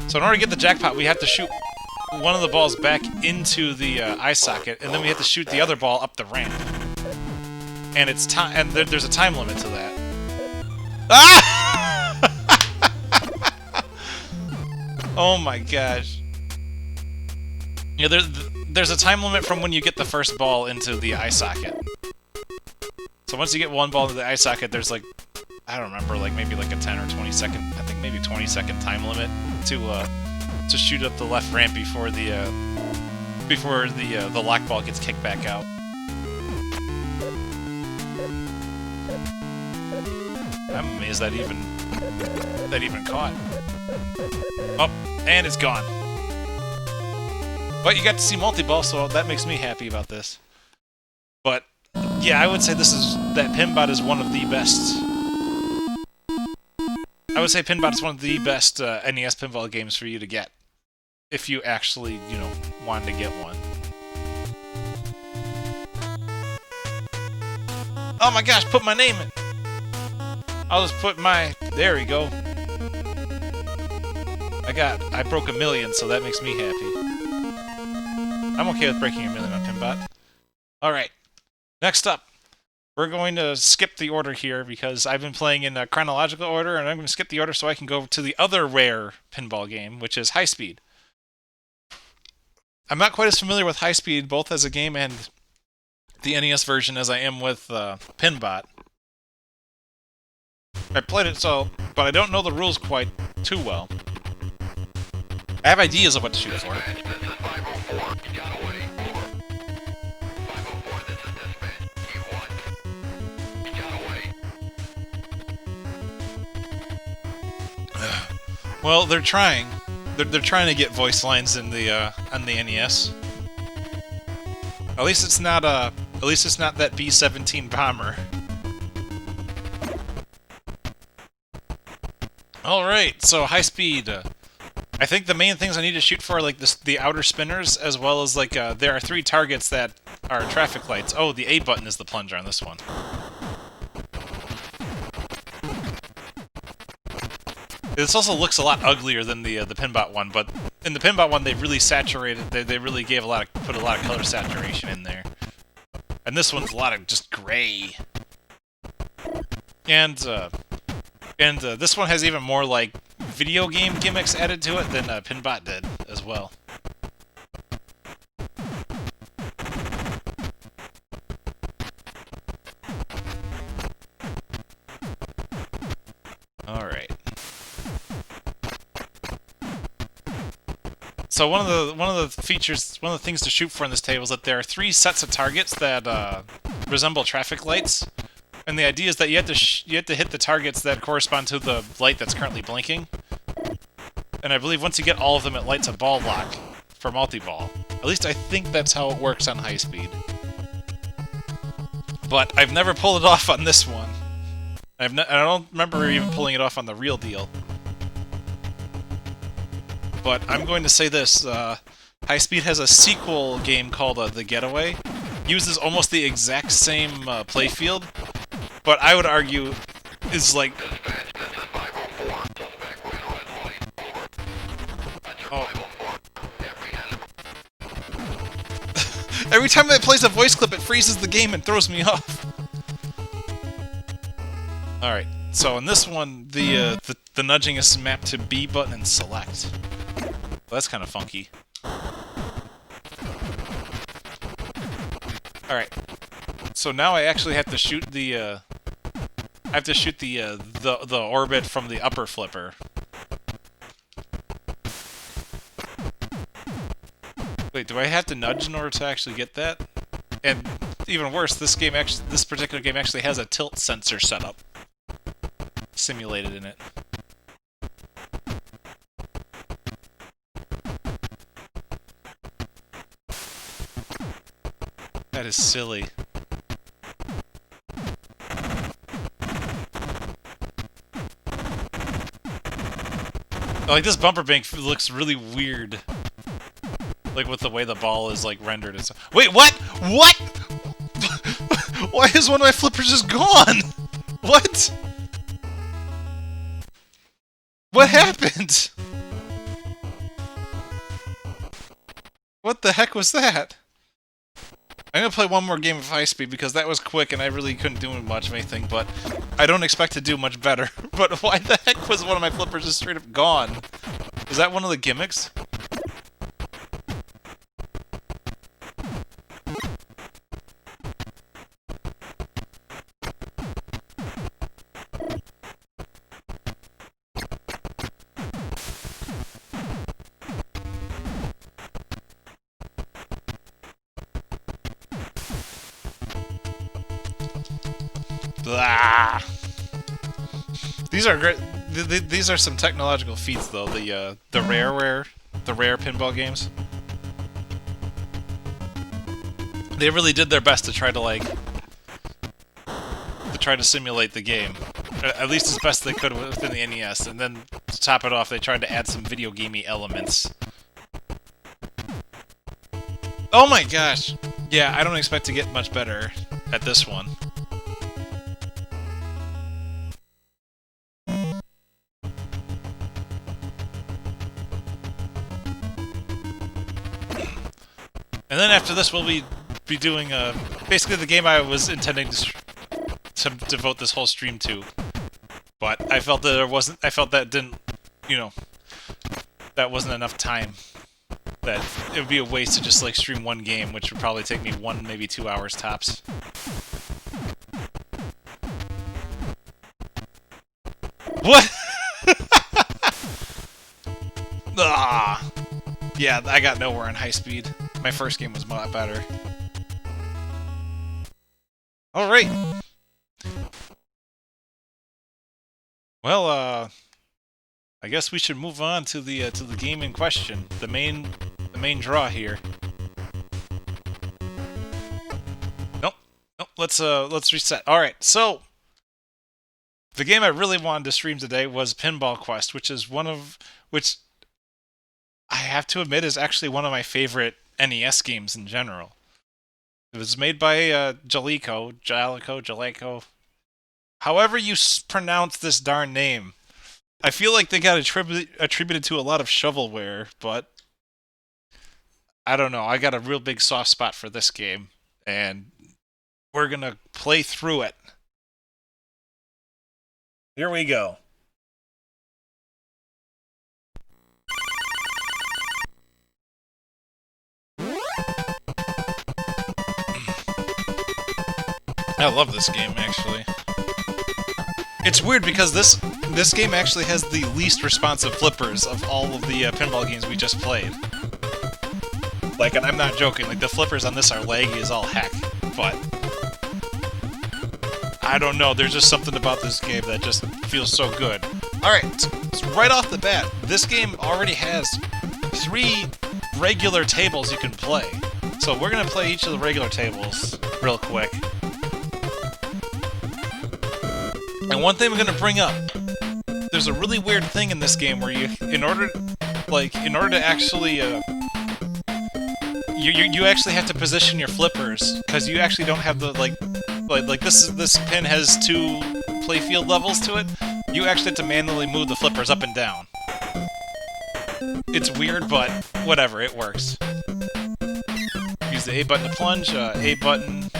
So in order to get the jackpot, we have to shoot one of the balls back into the eye socket, and then we have to shoot the other ball up the ramp. And it's time, and there's a time limit to that. Ah! Oh my gosh! Yeah, there's a time limit from when you get the first ball into the eye socket. So once you get one ball into the eye socket, there's like, I don't remember, like maybe like a 10 or 20 second, I think maybe 20-second time limit to shoot up the left ramp before the lock ball gets kicked back out. I'm amazed that even caught. Oh, and it's gone. But you got to see multi-ball, so that makes me happy about this. But yeah, I would say that Pinbot is one of the best. I would say Pinbot is one of the best NES pinball games for you to get, if you actually, you know, wanted to get one. Oh my gosh, put my name in! I'll just put my... There we go. I broke 1 million, so that makes me happy. I'm okay with breaking 1 million on Pinbot. Alright, next up, we're going to skip the order here because I've been playing in a chronological order, and I'm going to skip the order so I can go to the other rare pinball game, which is High Speed. I'm not quite as familiar with High Speed, both as a game and the NES version, as I am with Pinbot. I played it but I don't know the rules quite too well. I have ideas of what to shoot for. Well, they're trying. They're trying to get voice lines in the on the NES. At least it's not that B-17 bomber. All right, so High Speed. I think the main things I need to shoot for are like the outer spinners, as well as like there are 3 targets that are traffic lights. Oh, the A button is the plunger on this one. This also looks a lot uglier than the Pinbot one, but in the Pinbot one they really saturated. They really put a lot of color saturation in there, and this one's a lot of just gray. And this one has even more like video game gimmicks added to it than Pinbot did as well. All right. So one of the features, one of the things to shoot for in this table is that there are 3 sets of targets that resemble traffic lights, and the idea is that you have to hit the targets that correspond to the light that's currently blinking. And I believe once you get all of them, it lights a ball lock for multi-ball. At least I think that's how it works on High Speed. But I've never pulled it off on this one. I don't remember even pulling it off on the real deal. But I'm going to say this, High Speed has a sequel game called The Getaway. Uses almost the exact same playfield, but I would argue is like... Oh. Every time it plays a voice clip, it freezes the game and throws me off. Alright, so in this one, the nudging is mapped to B button and select. Well, that's kind of funky. All right. So now I actually have to shoot the I have to shoot the orbit from the upper flipper. Wait, do I have to nudge in order to actually get that? And even worse, this particular game actually has a tilt sensor setup simulated in it. That is silly. Like, this bumper bank looks really weird. Like, with the way the ball is, like, rendered and stuff. Wait, what? What? Why is one of my flippers just gone? What? What happened? What the heck was that? I'm gonna play one more game of High Speed because that was quick and I really couldn't do much of anything, but I don't expect to do much better. But why the heck was one of my flippers just straight up gone? Is that one of the gimmicks? Blah. These are great. These are some technological feats, though. The rare pinball games. They really did their best to try to simulate the game, at least as best they could within the NES. And then to top it off, they tried to add some video gamey elements. Oh my gosh! Yeah, I don't expect to get much better at this one. And then after this, we'll be doing basically the game I was intending to devote this whole stream to, but I felt that there wasn't. I felt that didn't, you know, that wasn't enough time. That it would be a waste to just like stream one game, which would probably take me 1, maybe 2 hours tops. What? Ah. Yeah, I got nowhere on High Speed. My first game was a lot better. Alright! Well, I guess we should move on to the game in question. The main draw here. Nope. Let's reset. Alright, so the game I really wanted to stream today was Pinball Quest, which I have to admit is actually one of my favorite NES games in general. It was made by Jaleco. However you pronounce this darn name. I feel like they got attributed to a lot of shovelware, but I don't know. I got a real big soft spot for this game, and we're gonna play through it. Here we go. I love this game, actually. It's weird because this game actually has the least responsive flippers of all of the pinball games we just played. Like, and I'm not joking, like, the flippers on this are laggy as all heck, but I don't know, there's just something about this game that just feels so good. Alright, so right off the bat, this game already has 3 regular tables you can play. So we're gonna play each of the regular tables real quick. And one thing I'm gonna bring up, there's a really weird thing in this game where you, in order to actually, you actually have to position your flippers, because you actually don't have the, like this pin has 2 playfield levels to it, you actually have to manually move the flippers up and down. It's weird, but whatever, it works. Use the A button to plunge, A button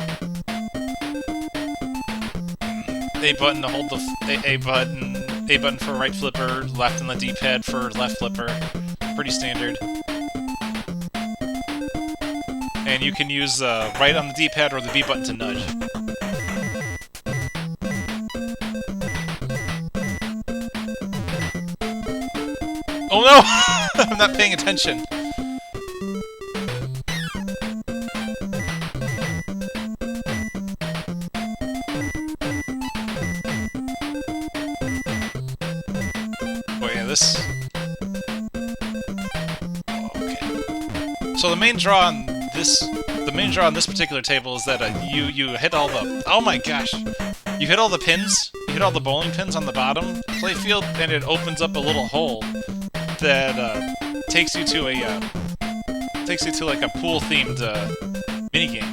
to hold the A button for right flipper, left on the D-pad for left flipper. Pretty standard. And you can use right on the D-pad or the B button to nudge. Oh no! I'm not paying attention. Oh yeah, this... Okay. So the main draw on this particular table is that you hit all the... Oh my gosh! You hit all the pins, you hit all the bowling pins on the bottom playfield, and it opens up a little hole that takes you to like a pool-themed minigame.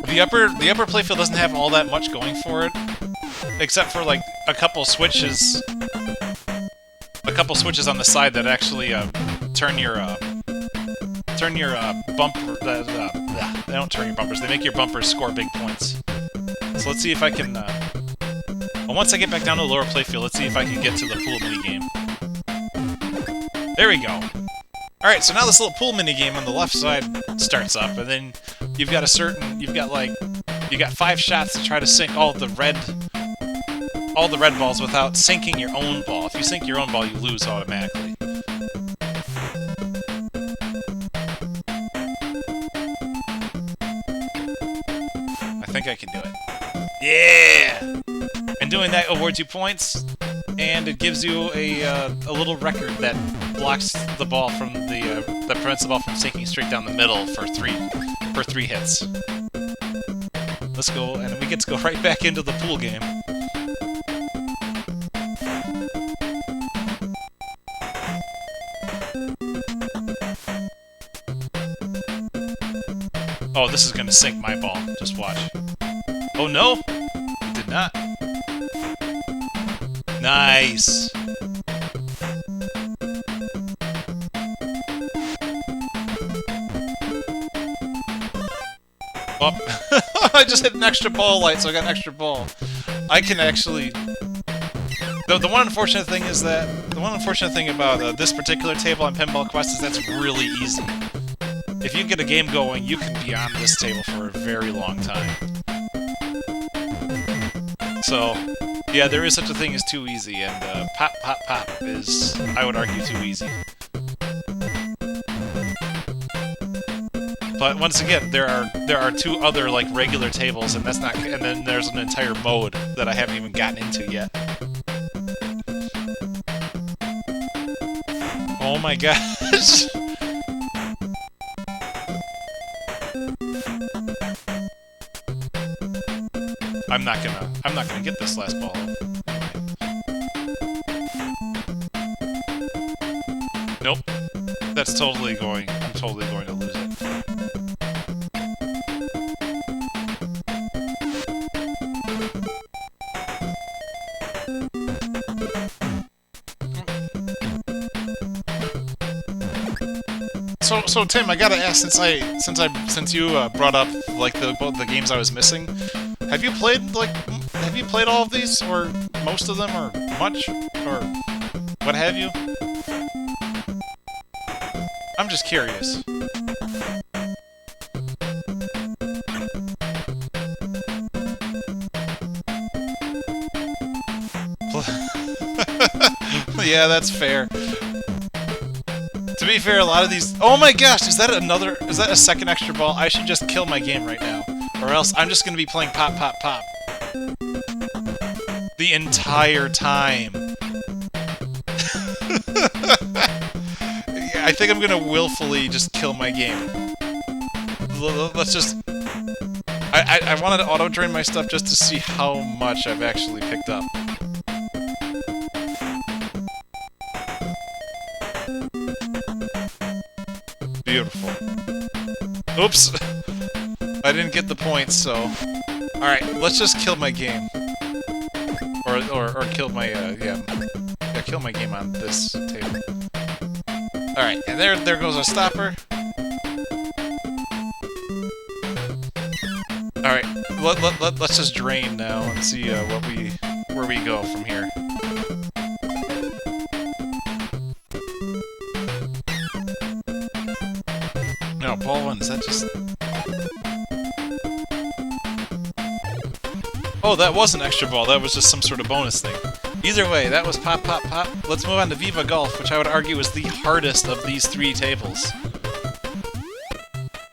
The upper playfield doesn't have all that much going for it, except for like a couple switches on the side that actually turn your bumper. They don't turn your bumpers. They make your bumpers score big points. So let's see if I can. Well, once I get back down to the lower playfield, let's see if I can get to the pool minigame. There we go. Alright, so now this little pool minigame on the left side starts up, and then you've got 5 shots to try to sink all the red balls without sinking your own ball. If you sink your own ball, you lose automatically. I think I can do it. Yeah! And doing that awards you points, and it gives you a little record that blocks the ball from that prevents the ball from sinking straight down the middle for three hits. Let's go, and we get to go right back into the pool game. Oh, this is gonna sink my ball. Just watch. Oh no! It did not. Nice! Oh, I just hit an extra ball light, so I got an extra ball. I can actually... The one unfortunate thing is that... The one unfortunate thing about this particular table on Pinball Quest is that's really easy. If you get a game going, you can be on this table for a very long time. So, yeah, there is such a thing as too easy, and pop, pop, pop is, I would argue, too easy. But once again, there are 2 other like regular tables, and that's not, and then there's an entire mode that I haven't even gotten into yet. Oh my gosh! I'm not gonna get this last ball. Nope. I'm totally going to lose it. So Tim, I gotta ask, since you brought up like the games I was missing, have you played all of these, or most of them, or much, or what have you? I'm just curious. Yeah, that's fair. To be fair, a lot of these... Oh my gosh, is that a second extra ball? I should just kill my game right now. Or else I'm just gonna be playing pop, pop, pop. The entire time. Yeah, I think I'm gonna willfully just kill my game. Let's just... I wanted to auto-drain my stuff just to see how much I've actually picked up. Beautiful. Oops! I didn't get the points, so... Alright, let's just kill my game. Or kill my, yeah, kill my game on this table. Alright, and there goes our stopper. Alright, let's just drain now and see where we go from here. Wow, ball one, is that just... Oh, that was an extra ball. That was just some sort of bonus thing. Either way, that was Pop, Pop, Pop. Let's move on to Viva Golf, which I would argue is the hardest of these three tables.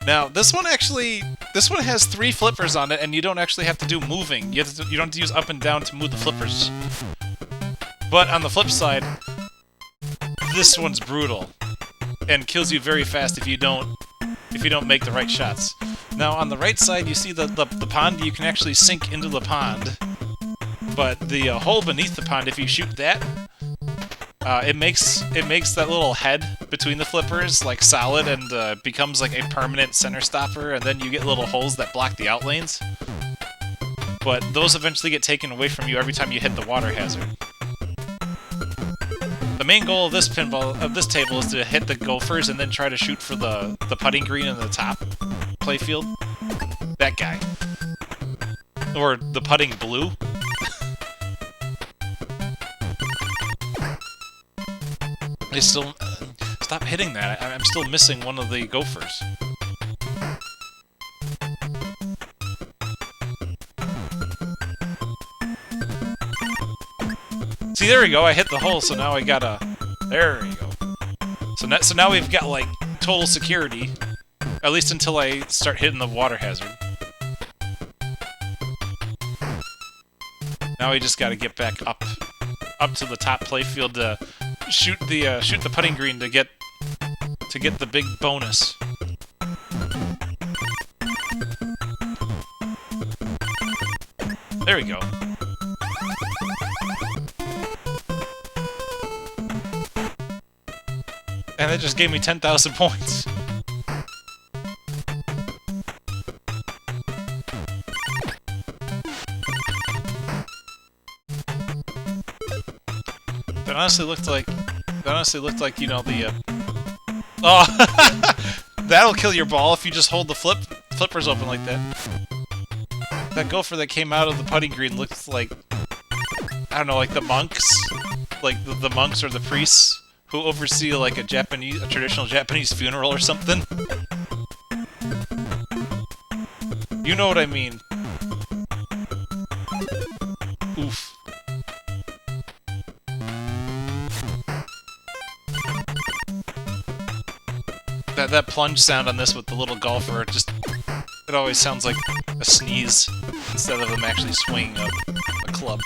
Now, this one has 3 flippers on it, and you don't actually have to do moving. You don't have to use up and down to move the flippers. But on the flip side, this one's brutal and kills you very fast if you don't make the right shots. Now, on the right side, you see the pond. You can actually sink into the pond, but the hole beneath the pond, if you shoot that, it makes that little head between the flippers like solid and becomes like a permanent center stopper, and then you get little holes that block the out lanes. But those eventually get taken away from you every time you hit the water hazard. The main goal of this table is to hit the gophers and then try to shoot for the putting green in the top playfield. That guy. Or the putting blue. I still... stop hitting that. I'm still missing one of the gophers. See, there we go. I hit the hole, so now I gotta... There we go. So now we've got, like, total security. At least until I start hitting the water hazard. Now we just gotta get back up to the top playfield to shoot the putting green to get the big bonus. There we go. And that just gave me 10,000 points. That honestly looked like, you know, the oh, that'll kill your ball if you just hold the flippers open like that. That gopher that came out of the putting green looks like, I don't know, like the monks, like the monks or the priests who oversee like a traditional Japanese funeral or something. You know what I mean. Oof. That plunge sound on this with the little golfer, it always sounds like a sneeze instead of them actually swinging a club.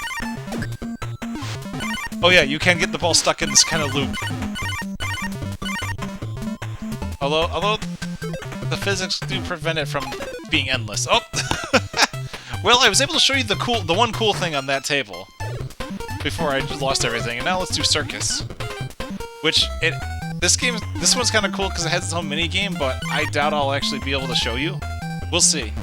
Oh yeah, you can get the ball stuck in this kind of loop. Although the physics do prevent it from being endless. Oh! Well, I was able to show you the one cool thing on that table before I just lost everything, and now let's do Circus. This one's kind of cool because it has its own mini game, but I doubt I'll actually be able to show you. We'll see.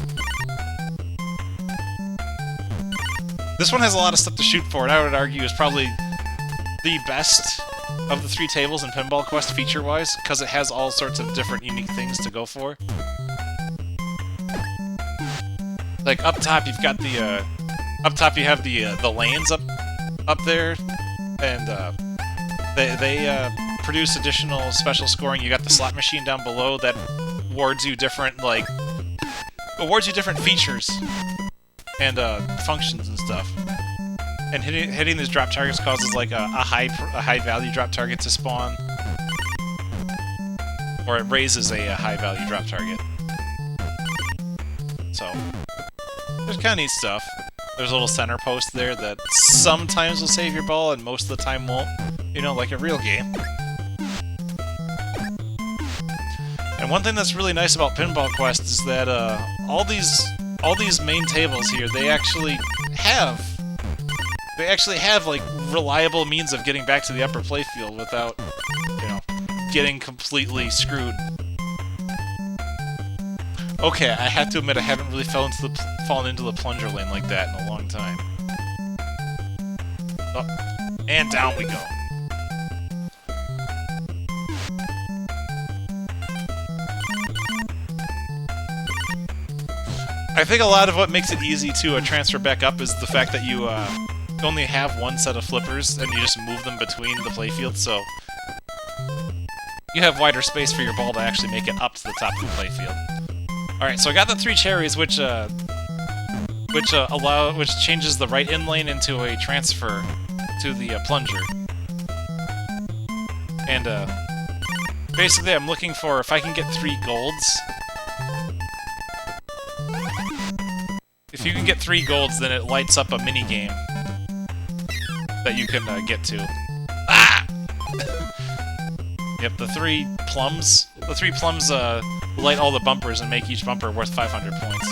This one has a lot of stuff to shoot for, and I would argue is probably the best of the 3 tables in Pinball Quest feature-wise, because it has all sorts of different unique things to go for. Like up top, you've got the you have the lanes up there, and they produce additional special scoring. You got the slot machine down below that awards you different features and functions and stuff. And hitting these drop targets causes like a high value drop target to spawn, or it raises a high value drop target. So there's kind of neat stuff. There's a little center post there that sometimes will save your ball and most of the time won't. You know, like a real game. And one thing that's really nice about Pinball Quest is that all these main tables here, they actually have like reliable means of getting back to the upper playfield without, you know, getting completely screwed. Okay, I have to admit I haven't really fallen into the plunger lane like that in a long time. Oh, and down we go. I think a lot of what makes it easy to transfer back up is the fact that you only have one set of flippers and you just move them between the playfield, so you have wider space for your ball to actually make it up to the top of the playfield. Alright, so I got the 3 cherries, which changes the right in lane into a transfer to the plunger. And basically I'm looking for if I can get 3 golds. If you can get 3 golds, then it lights up a mini game that you can get to. Ah! Yep, the 3 plums. The 3 plums light all the bumpers and make each bumper worth 500 points.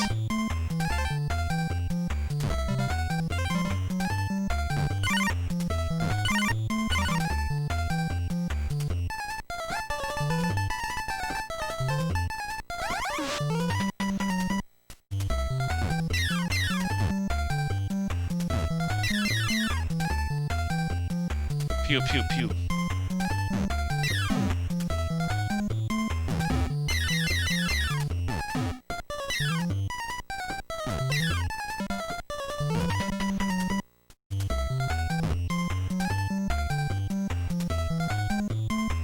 Pew pew pew.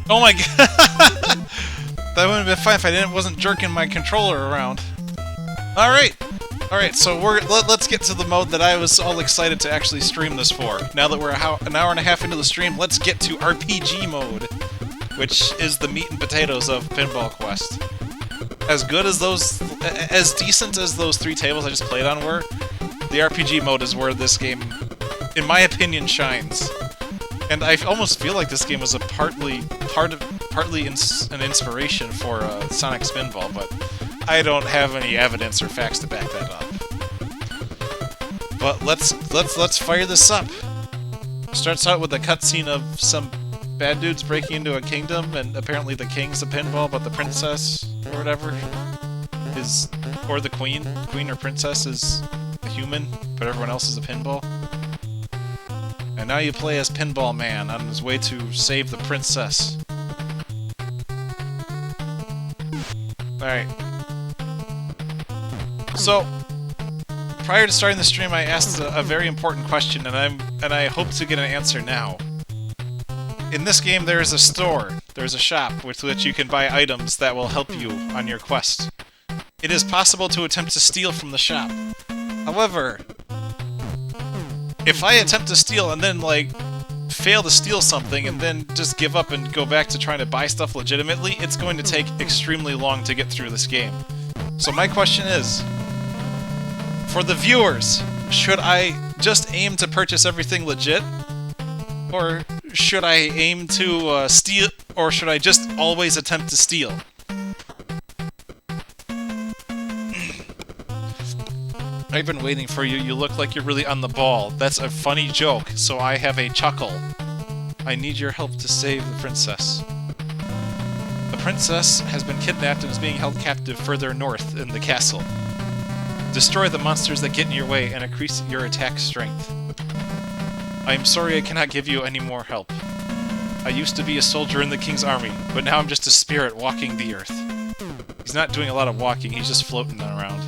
Oh my god! That would have been fine if I wasn't jerking my controller around. Alright! Alright, so let's get to the mode that I was all excited to actually stream this for. Now that we're an hour and a half into the stream, let's get to RPG mode, which is the meat and potatoes of Pinball Quest. As decent as those 3 tables I just played on were, the RPG mode is where this game, in my opinion, shines. And I almost feel like this game was partly an inspiration for Sonic Spinball, but I don't have any evidence or facts to back that up. But let's fire this up. Starts out with a cutscene of some bad dudes breaking into a kingdom, and apparently the king's a pinball, but the princess or whatever is, or the queen or princess is a human, but everyone else is a pinball. And now you play as Pinball Man on his way to save the princess. Alright. So, prior to starting the stream, I asked a very important question, and I hope to get an answer now. In this game, there is a store. There's a shop with which you can buy items that will help you on your quest. It is possible to attempt to steal from the shop. However, if I attempt to steal and then, like, fail to steal something and then just give up and go back to trying to buy stuff legitimately, it's going to take extremely long to get through this game. So my question is, for the viewers, should I just aim to purchase everything legit? Or should I aim to steal, or should I just always attempt to steal? I've been waiting for you. You look like you're really on the ball. That's a funny joke, so I have a chuckle. I need your help to save the princess. The princess has been kidnapped and is being held captive further north in the castle. Destroy the monsters that get in your way and increase your attack strength. I am sorry I cannot give you any more help. I used to be a soldier in the king's army, but now I'm just a spirit walking the earth. He's not doing a lot of walking, he's just floating around.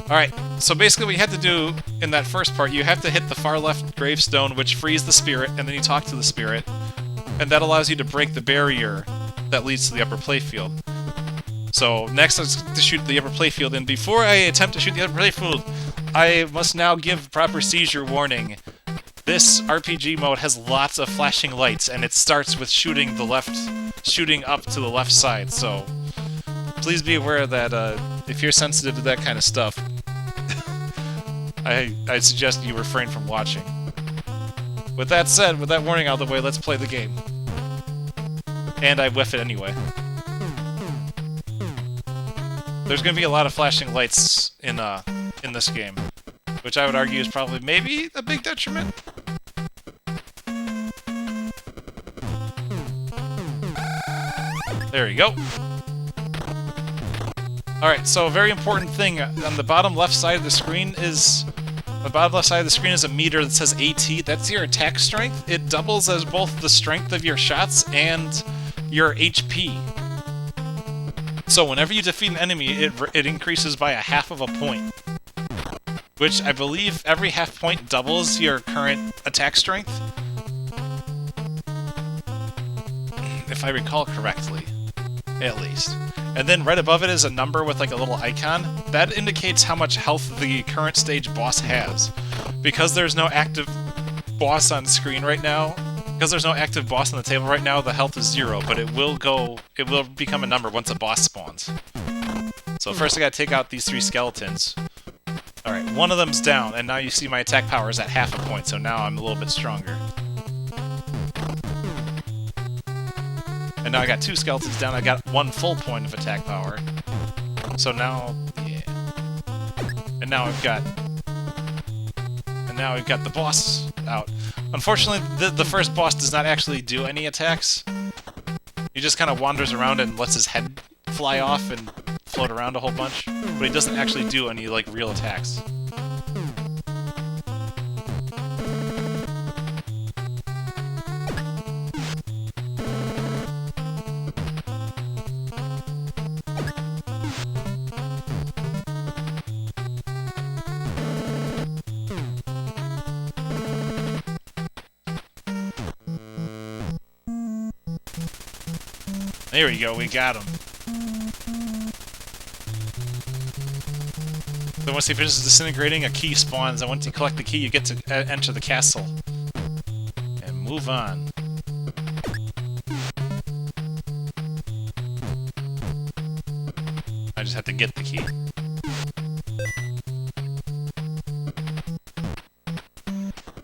Alright, so basically what you have to do in that first part, you have to hit the far left gravestone, which frees the spirit, and then you talk to the spirit, and that allows you to break the barrier that leads to the upper playfield. So next is to shoot the upper playfield, and before I attempt to shoot the upper playfield, I must now give proper seizure warning. This RPG mode has lots of flashing lights, and it starts with shooting up to the left side, so please be aware that if you're sensitive to that kind of stuff, I suggest you refrain from watching. With that said, with that warning out of the way, let's play the game. And I whiff it anyway. There's gonna be a lot of flashing lights in this game, which I would argue is probably maybe a big detriment. There you go. Alright, so a very important thing, on the bottom left side of the screen is... The bottom left side of the screen is a meter that says AT. That's your attack strength. It doubles as both the strength of your shots and your HP. So whenever you defeat an enemy, it increases by a half of a point. Which I believe every half point doubles your current attack strength. if I recall correctly. At least. And then right above it is a number with like a little icon. That indicates how much health the current stage boss has. Because there's no active boss on screen right now, because there's no active boss on the table right now, the health is 0, but it will become a number once a boss spawns. So first I gotta take out these 3 skeletons. Alright, one of them's down, and now you see my attack power is at half a point, so now I'm a little bit stronger. And now I got 2 skeletons down, I got 1 full point of attack power. So now, yeah. And now we've got the boss out. Unfortunately, the first boss does not actually do any attacks. He just kind of wanders around and lets his head fly off and float around a whole bunch, but he doesn't actually do any, like, real attacks. There we go, we got him. Then once he finishes disintegrating, a key spawns, and once you collect the key, you get to enter the castle. And move on. I just have to get the key.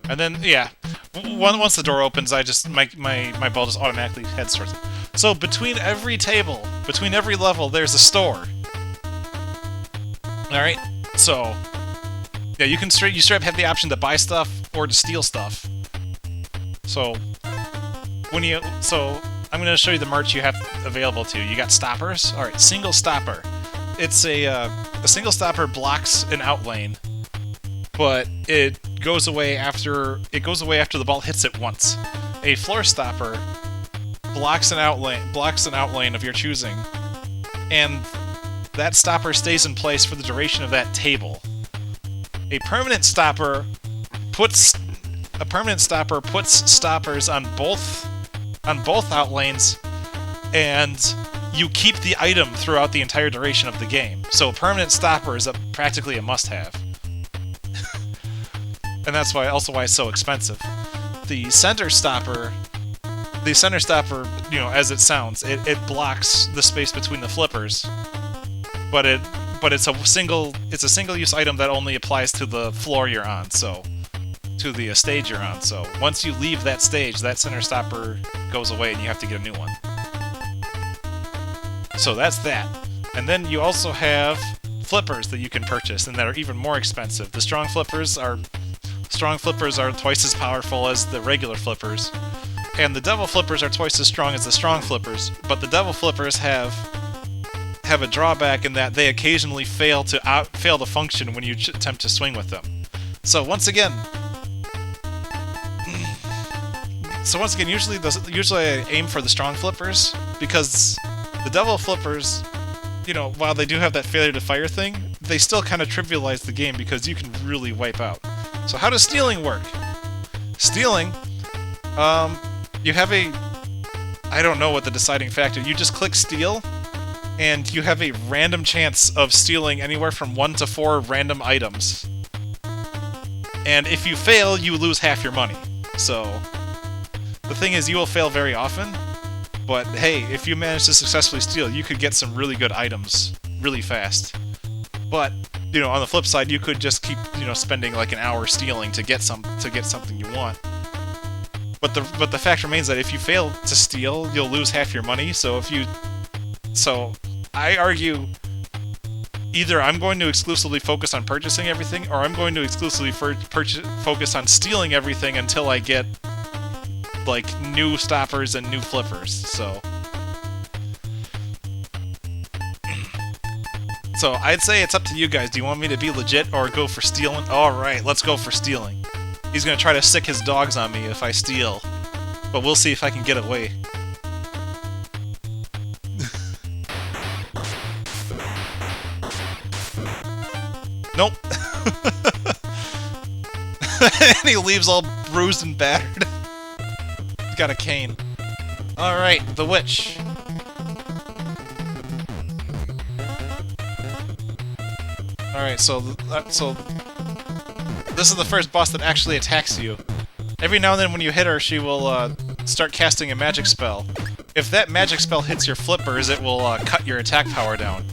And then, yeah, once the door opens, I just my ball just automatically heads towards it. So between every table, between every level, there's a store. All right, so yeah, you straight up have the option to buy stuff or to steal stuff. So I'm going to show you the merch you have available to you. You got stoppers. All right, single stopper. It's a single stopper blocks an outlane, but it goes away after the ball hits it once. A floor stopper blocks an outlane of your choosing, and that stopper stays in place for the duration of that table. A permanent stopper puts stoppers on both outlanes, and you keep the item throughout the entire duration of the game. So a permanent stopper is practically a must-have. And that's why it's so expensive. The center stopper, you know, as it sounds, it blocks the space between the flippers, but it's a single-use item that only applies to the floor you're on, so to the stage you're on. So once you leave that stage, that center stopper goes away and you have to get a new one. So that's that. And then you also have flippers that you can purchase, and that are even more expensive. The strong flippers are twice as powerful as the regular flippers, and the devil flippers are twice as strong as the strong flippers. But the devil flippers have a drawback in that they occasionally fail to function when you attempt to swing with them. So once again, usually I aim for the strong flippers, because the devil flippers, you know, while they do have that failure to fire thing, they still kind of trivialize the game because you can really wipe out. So how does stealing work? Stealing, you have I don't know what the deciding factor. You just click steal, and you have a random chance of stealing anywhere from 1 to 4 random items. And if you fail, you lose half your money. So the thing is, you will fail very often, but hey, if you manage to successfully steal, you could get some really good items really fast. But, you know, on the flip side, you could just keep, you know, spending like an hour stealing to get something you want. But the fact remains that if you fail to steal, you'll lose half your money. So I argue, either I'm going to exclusively focus on purchasing everything, or I'm going to exclusively focus on stealing everything until I get like new stoppers and new flippers. So I'd say it's up to you guys. Do you want me to be legit or go for stealing? Alright, let's go for stealing. He's gonna try to sick his dogs on me if I steal, but we'll see if I can get away. Nope. And he leaves all bruised and battered. He's got a cane. Alright, the witch. Alright, so this is the first boss that actually attacks you. Every now and then when you hit her, she will start casting a magic spell. If that magic spell hits your flippers, it will cut your attack power down.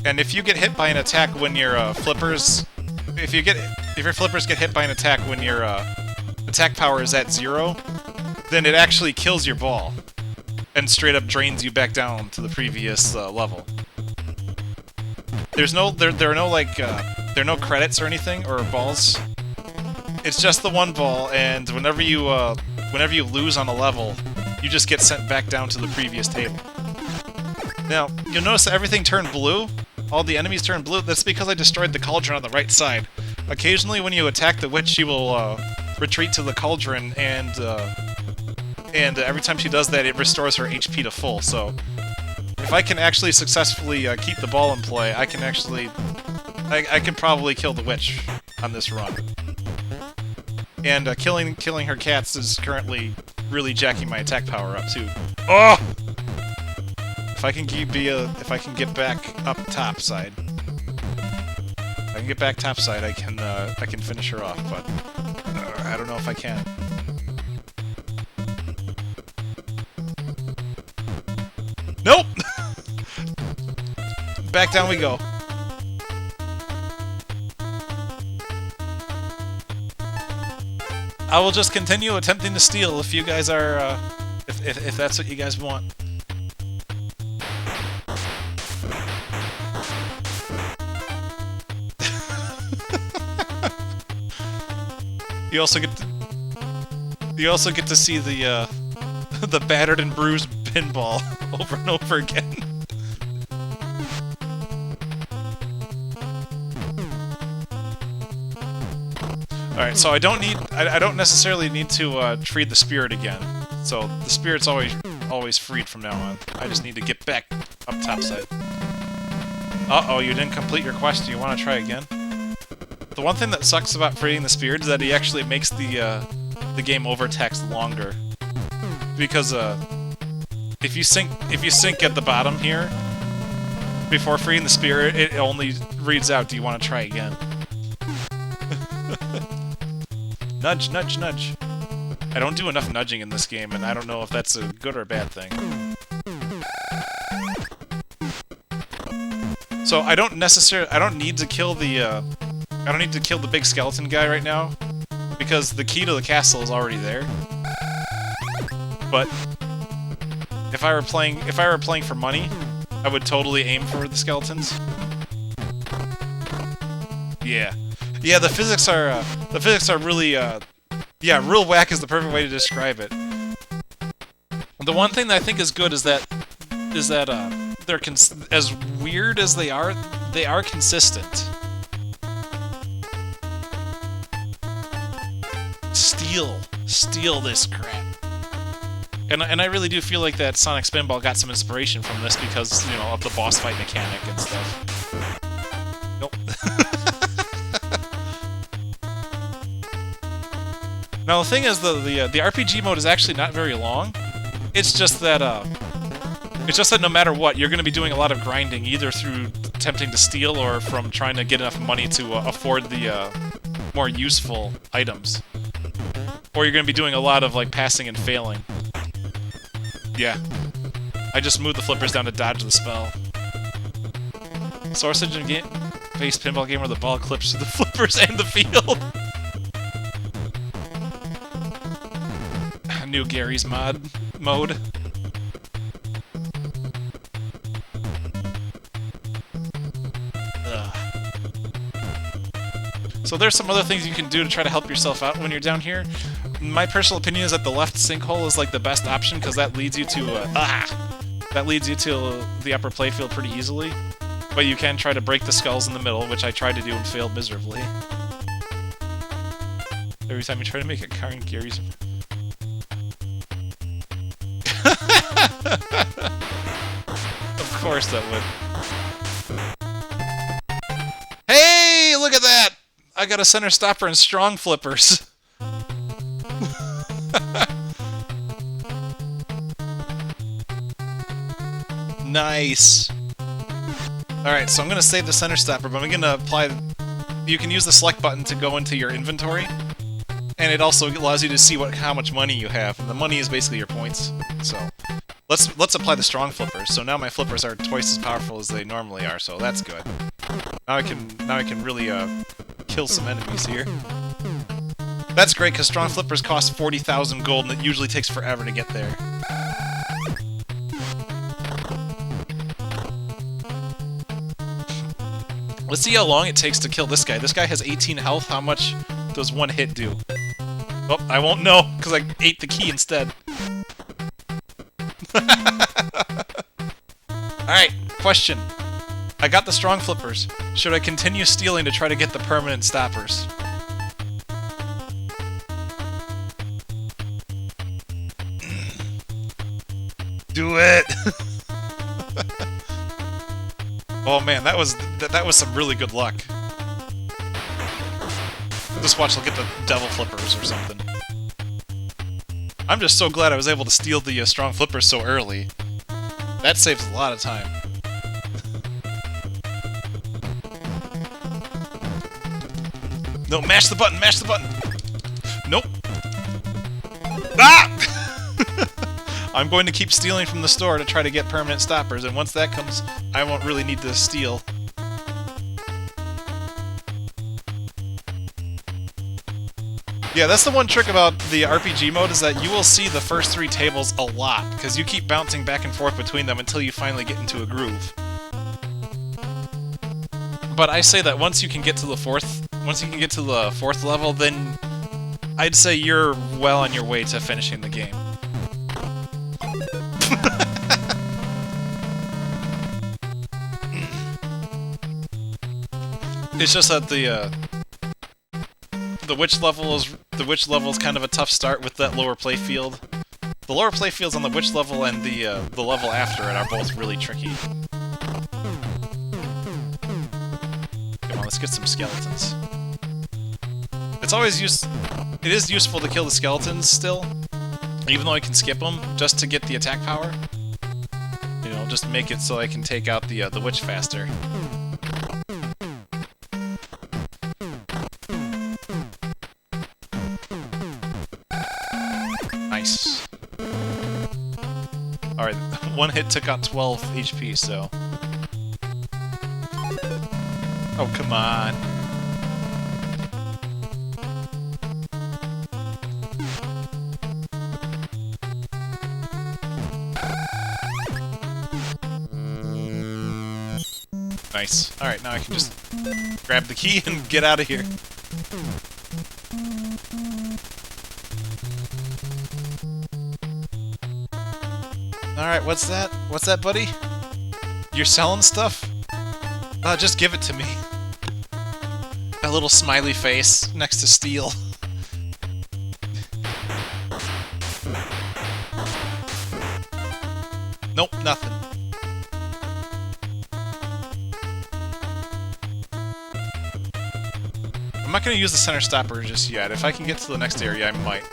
And if you get hit by an attack when your flippers... If your flippers get hit by an attack when your attack power is at 0, then it actually kills your ball. And straight up drains you back down to the previous level. There's no... There are no, like... there are no credits or anything, or balls. It's just the one ball, and whenever you lose on a level, you just get sent back down to the previous table. Now, you'll notice that everything turned blue. All the enemies turned blue. That's because I destroyed the cauldron on the right side. Occasionally, when you attack the witch, she will retreat to the cauldron, and every time she does that, it restores her HP to full. So, if I can actually successfully keep the ball in play, I can actually... I can probably kill the witch on this run. And killing her cats is currently really jacking my attack power up too. Oh! If I can get back up topside, I can finish her off. But I don't know if I can. Nope. Back down we go. I will just continue attempting to steal if you guys are, if that's what you guys want. You also get to see the the battered and bruised pinball over and over again. Alright, so I don't necessarily need to treat the spirit again. So the spirit's always freed from now on. I just need to get back up topside. Uh-oh, you didn't complete your quest. Do you want to try again? The one thing that sucks about freeing the spirit is that he actually makes the game over text longer. Because if you sink at the bottom here before freeing the spirit, it only reads out, "Do you want to try again?" Nudge, nudge, nudge. I don't do enough nudging in this game, and I don't know if that's a good or a bad thing. So I don't need to kill the big skeleton guy right now, because the key to the castle is already there. But if I were playing for money, I would totally aim for the skeletons. Yeah. Yeah, the physics are really, yeah, real whack is the perfect way to describe it. The one thing that I think is good is that they're as weird as they are consistent. Steal this crap. And I really do feel like that Sonic Spinball got some inspiration from this because, you know, of the boss fight mechanic and stuff. Nope. Now the thing is, the RPG mode is actually not very long. It's just that no matter what, you're going to be doing a lot of grinding, either through attempting to steal or from trying to get enough money to afford the more useful items. Or you're going to be doing a lot of like passing and failing. Yeah. I just moved the flippers down to dodge the spell. Source engine game based pinball game where the ball clips the flippers and the field. New Gary's mode. Ugh. So there's some other things you can do to try to help yourself out when you're down here. My personal opinion is that the left sinkhole is like the best option because that leads you to the upper playfield pretty easily. But you can try to break the skulls in the middle, which I tried to do and failed miserably. Every time you try to make a car in Gary's... Of course that would. Hey, look at that! I got a center stopper and strong flippers. Nice. Alright, so I'm going to save the center stopper, but I'm going to apply... You can use the select button to go into your inventory, and it also allows you to see how much money you have. And the money is basically your points. So let's apply the strong flippers. So now my flippers are twice as powerful as they normally are, so that's good. Now I can really kill some enemies here. That's great, because strong flippers cost 40,000 gold, and it usually takes forever to get there. Let's see how long it takes to kill this guy. This guy has 18 health. How much does one hit do? Oh, I won't know, because I ate the key instead. Alright, question. I got the strong flippers. Should I continue stealing to try to get the permanent stoppers? Do it! Oh man, that was some really good luck. Just watch, I'll get the devil flippers or something. I'm just so glad I was able to steal the strong flippers so early. That saves a lot of time. No, mash the button, mash the button! Nope. Ah! I'm going to keep stealing from the store to try to get permanent stoppers, and once that comes, I won't really need to steal. Yeah, that's the one trick about the RPG mode, is that you will see the first 3 tables a lot, because you keep bouncing back and forth between them until you finally get into a groove. But I say that once you can get to the fourth level, then I'd say you're well on your way to finishing the game. It's just that the witch level is kind of a tough start with that lower playfield. The lower playfields on the witch level and the level after it are both really tricky. Come on, let's get some skeletons. It is useful to kill the skeletons still, even though I can skip them, just to get the attack power. You know, just make it so I can take out the witch faster. Nice. Alright, one hit took out 12 HP, so... Oh, come on. Nice. Alright, now I can just grab the key and get out of here. Alright, what's that? What's that, buddy? You're selling stuff? Just give it to me. A little smiley face next to steel. Nope, nothing. I'm not going to use the center stopper just yet. If I can get to the next area, I might.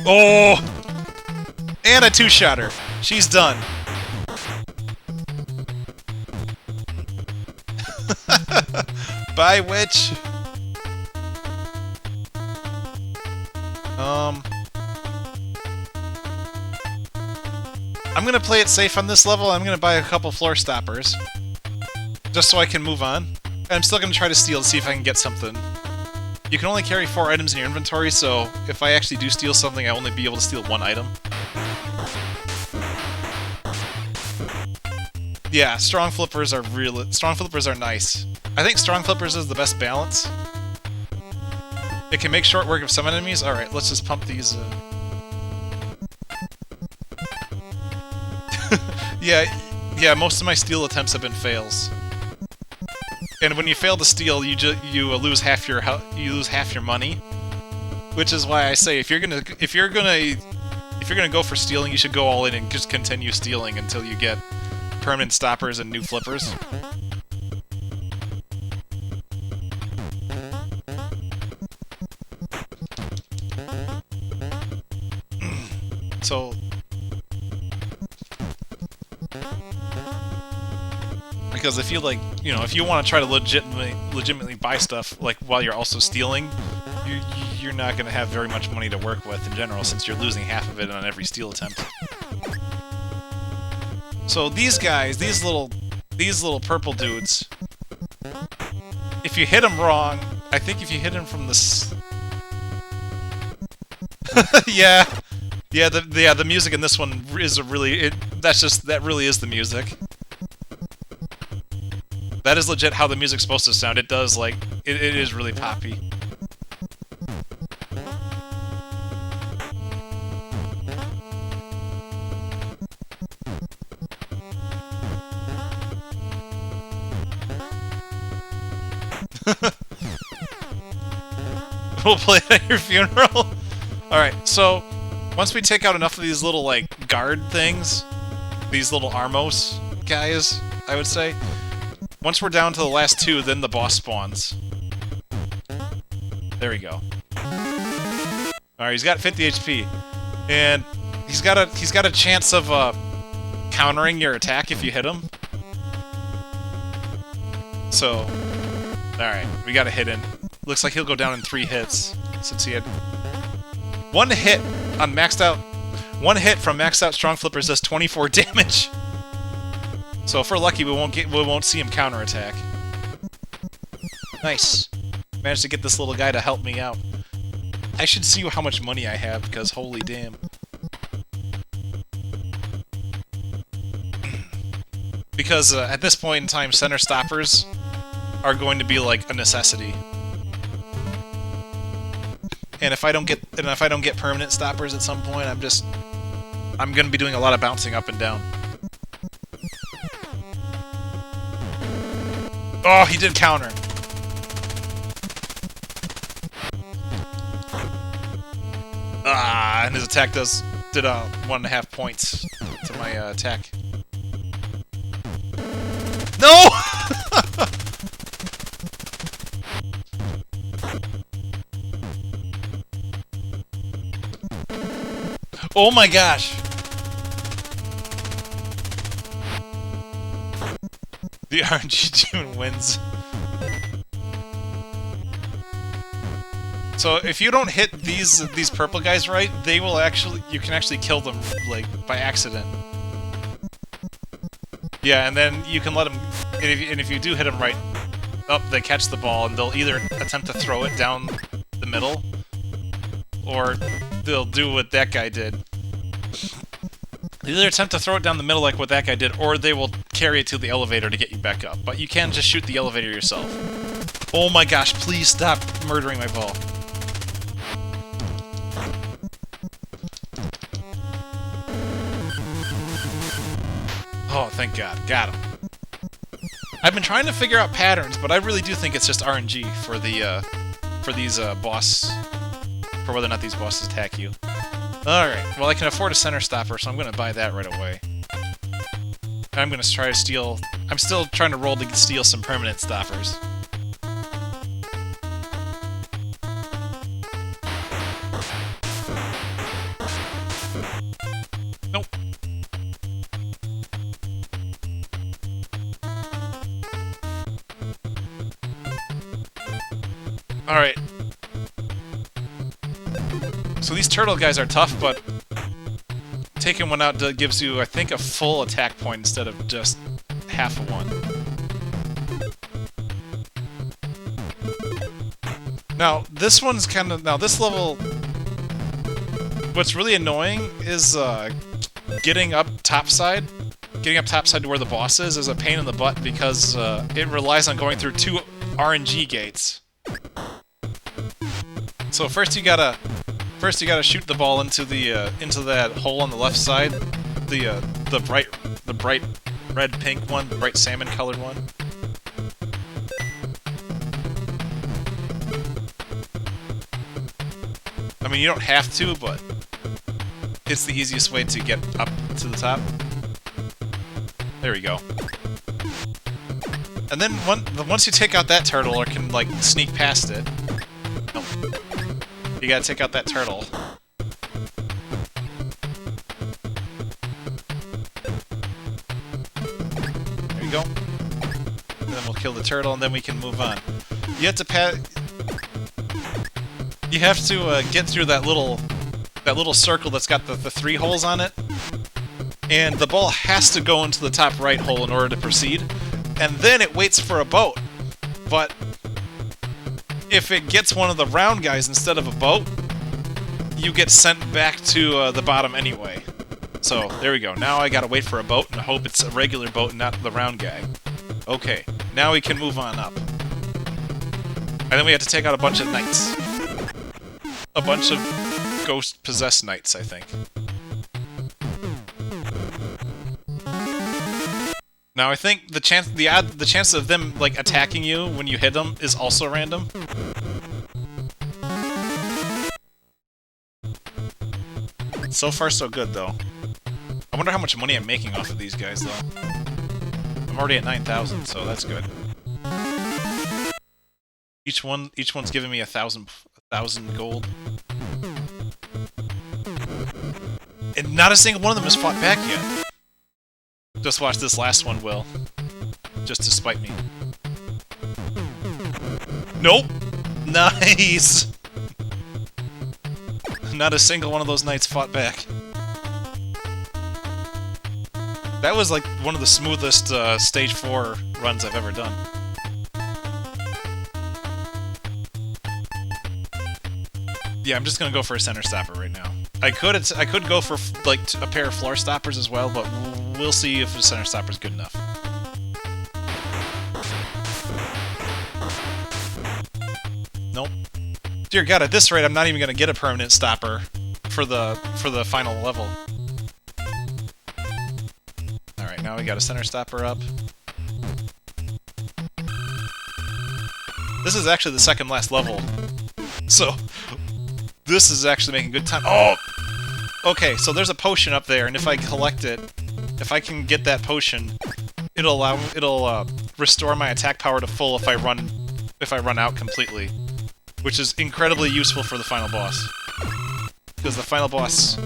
Oh! And a two-shotter. She's done. Bye, witch. I'm gonna play it safe on this level. I'm gonna buy a couple floor stoppers. Just so I can move on. And I'm still gonna try to steal to see if I can get something. You can only carry 4 items in your inventory, so if I actually do steal something, I'll only be able to steal 1 item. Yeah, strong flippers are nice. I think strong flippers is the best balance. It can make short work of some enemies. Alright, let's just pump these. Yeah, most of my steal attempts have been fails. And when you fail to steal, you lose half your money, which is why I say if you're gonna go for stealing, you should go all in and just continue stealing until you get permanent stoppers and new flippers. So because if you like, if you want to try to legitimately buy stuff like while you're also stealing, you're not going to have very much money to work with in general, since you're losing half of it on every steal attempt. So these guys, these little purple dudes, if you hit them wrong, I think if you hit them from the the music in this one is that really is the music. That is legit how the music's supposed to sound. It does, like, it is really poppy. We'll play it at your funeral? Alright, so, once we take out enough of these little, like, guard things, these little Armos guys, I would say, once we're down to the last two, then the boss spawns. There we go. Alright, he's got 50 HP. And he's got a chance of countering your attack if you hit him. So, alright, we got a hit in. Looks like he'll go down in 3 hits, since he had one hit from maxed out strong flippers does 24 damage. So if we're lucky, we won't see him counterattack. Nice. Managed to get this little guy to help me out. I should see how much money I have, because holy damn. Because at this point in time, center stoppers are going to be like a necessity. And if I don't get permanent stoppers at some point, I'm gonna be doing a lot of bouncing up and down. Oh, he did counter. Ah, and his attack did 1.5 points to my attack. No! Oh my gosh! The RNG June wins. So if you don't hit these purple guys right, you can actually kill them, like, by accident. Yeah, and then you can let them, and if you do hit them right, they catch the ball, and they'll either attempt to throw it down the middle, or they'll do what that guy did. They'll either attempt to throw it down the middle like what that guy did, or they will carry it to the elevator to get you back up. But you can just shoot the elevator yourself. Oh my gosh, please stop murdering my ball. Oh, thank God. Got him. I've been trying to figure out patterns, but I really do think it's just RNG for these boss, for whether or not these bosses attack you. Alright, well I can afford a center stopper, so I'm gonna buy that right away. And I'm gonna try to steal... I'm still trying to roll to steal some permanent stoppers. Nope. Alright. So these turtle guys are tough, but taking one out gives you, I think, a full attack point instead of just half of one. Now, this one's kind of... Now, this level... What's really annoying is getting up topside. Getting up topside to where the boss is a pain in the butt because it relies on going through 2 RNG gates. So first you gotta shoot the ball into that hole on the left side, the bright red pink one, the bright salmon colored one. I mean, you don't have to, but it's the easiest way to get up to the top. There we go. And then once you take out that turtle, or can like sneak past it. Nope. You gotta take out that turtle. go. And then we'll kill the turtle, and then we can move on. You have to You have to get through that little circle that's got the 3 holes on it, and the ball has to go into the top right hole in order to proceed, and then it waits for a boat. But if it gets one of the round guys instead of a boat, you get sent back to the bottom anyway. So, there we go. Now I gotta wait for a boat and hope it's a regular boat and not the round guy. Okay, now we can move on up. And then we have to take out a bunch of knights. A bunch of ghost-possessed knights, I think. Now I think the chance of them like attacking you when you hit them is also random. So far so good though. I wonder how much money I'm making off of these guys though. I'm already at 9,000, so that's good. Each one's giving me 1,000 gold. And not a single one of them has fought back yet. Just watch this last one will. Just to spite me. Nope! Nice! Not a single one of those knights fought back. That was like one of the smoothest Stage 4 runs I've ever done. Yeah, I'm just gonna go for a center stopper right now. I could go for like a pair of floor stoppers as well, but we'll see if the center stopper is good enough. Nope. Dear God, at this rate, I'm not even gonna get a permanent stopper for the final level. All right, now we got a center stopper up. This is actually the second last level, so this is actually making good time. Oh! Okay, so there's a potion up there, and if I collect it, if I can get that potion, it'll restore my attack power to full if I run out completely, which is incredibly useful for the final boss, because the final boss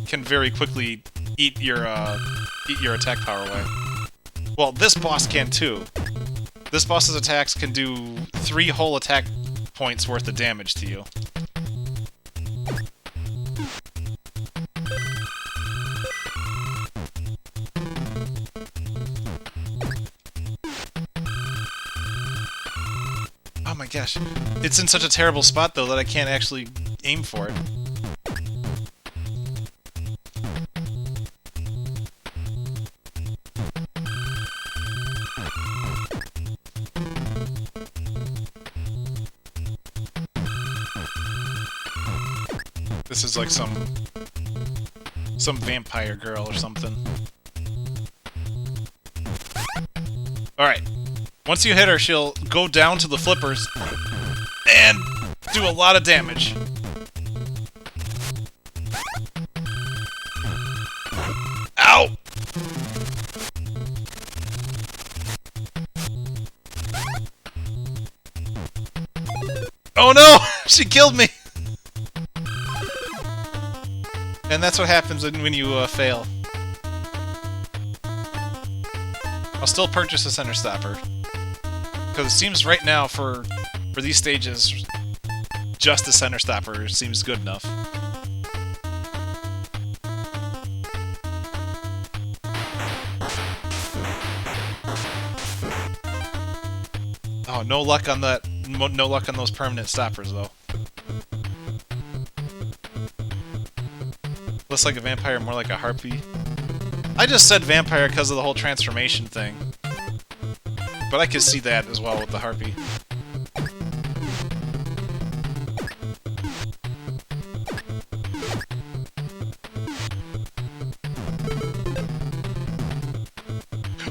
can very quickly eat your attack power away. Well, this boss can too. This boss's attacks can do 3 whole attack points worth of damage to you. Oh my gosh. It's in such a terrible spot, though, that I can't actually aim for it. This is like some vampire girl or something. Alright. Once you hit her, she'll go down to the flippers and do a lot of damage. Ow! Oh no! She killed me! And that's what happens when you fail. I'll still purchase a center stopper. Because it seems right now, for these stages, just a center stopper seems good enough. Oh, no luck on that. No luck on those permanent stoppers, though. Less like a vampire, more like a harpy. I just said vampire because of the whole transformation thing. But I could see that as well with the harpy.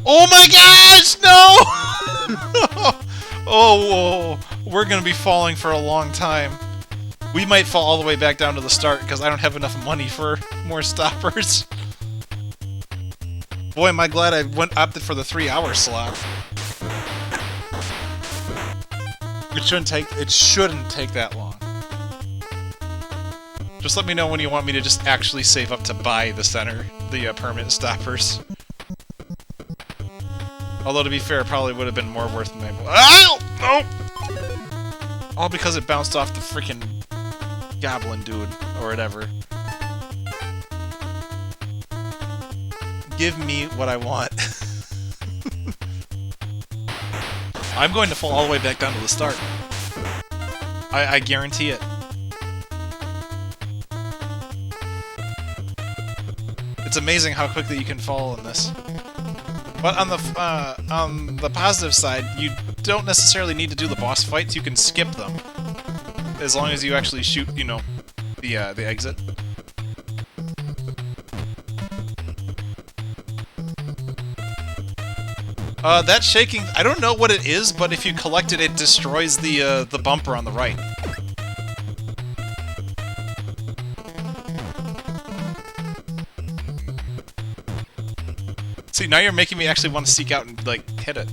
Oh my gosh, no! Oh, we're gonna be falling for a long time. We might fall all the way back down to the start because I don't have enough money for more stoppers. Boy, am I glad I opted for the 3-hour slot. It shouldn't take that long. Just let me know when you want me to just actually save up to buy the permanent stoppers. Although, to be fair, it probably would have been more worth my... Ow! No! All because it bounced off the freaking goblin dude, or whatever. Give me what I want. I'm going to fall all the way back down to the start. I guarantee it. It's amazing how quickly you can fall in this. But on the positive side, you don't necessarily need to do the boss fights. You can skip them, as long as you actually shoot, you know, the exit. That shaking, I don't know what it is, but if you collect it, it destroys the bumper on the right. See, now you're making me actually want to seek out and, like, hit it.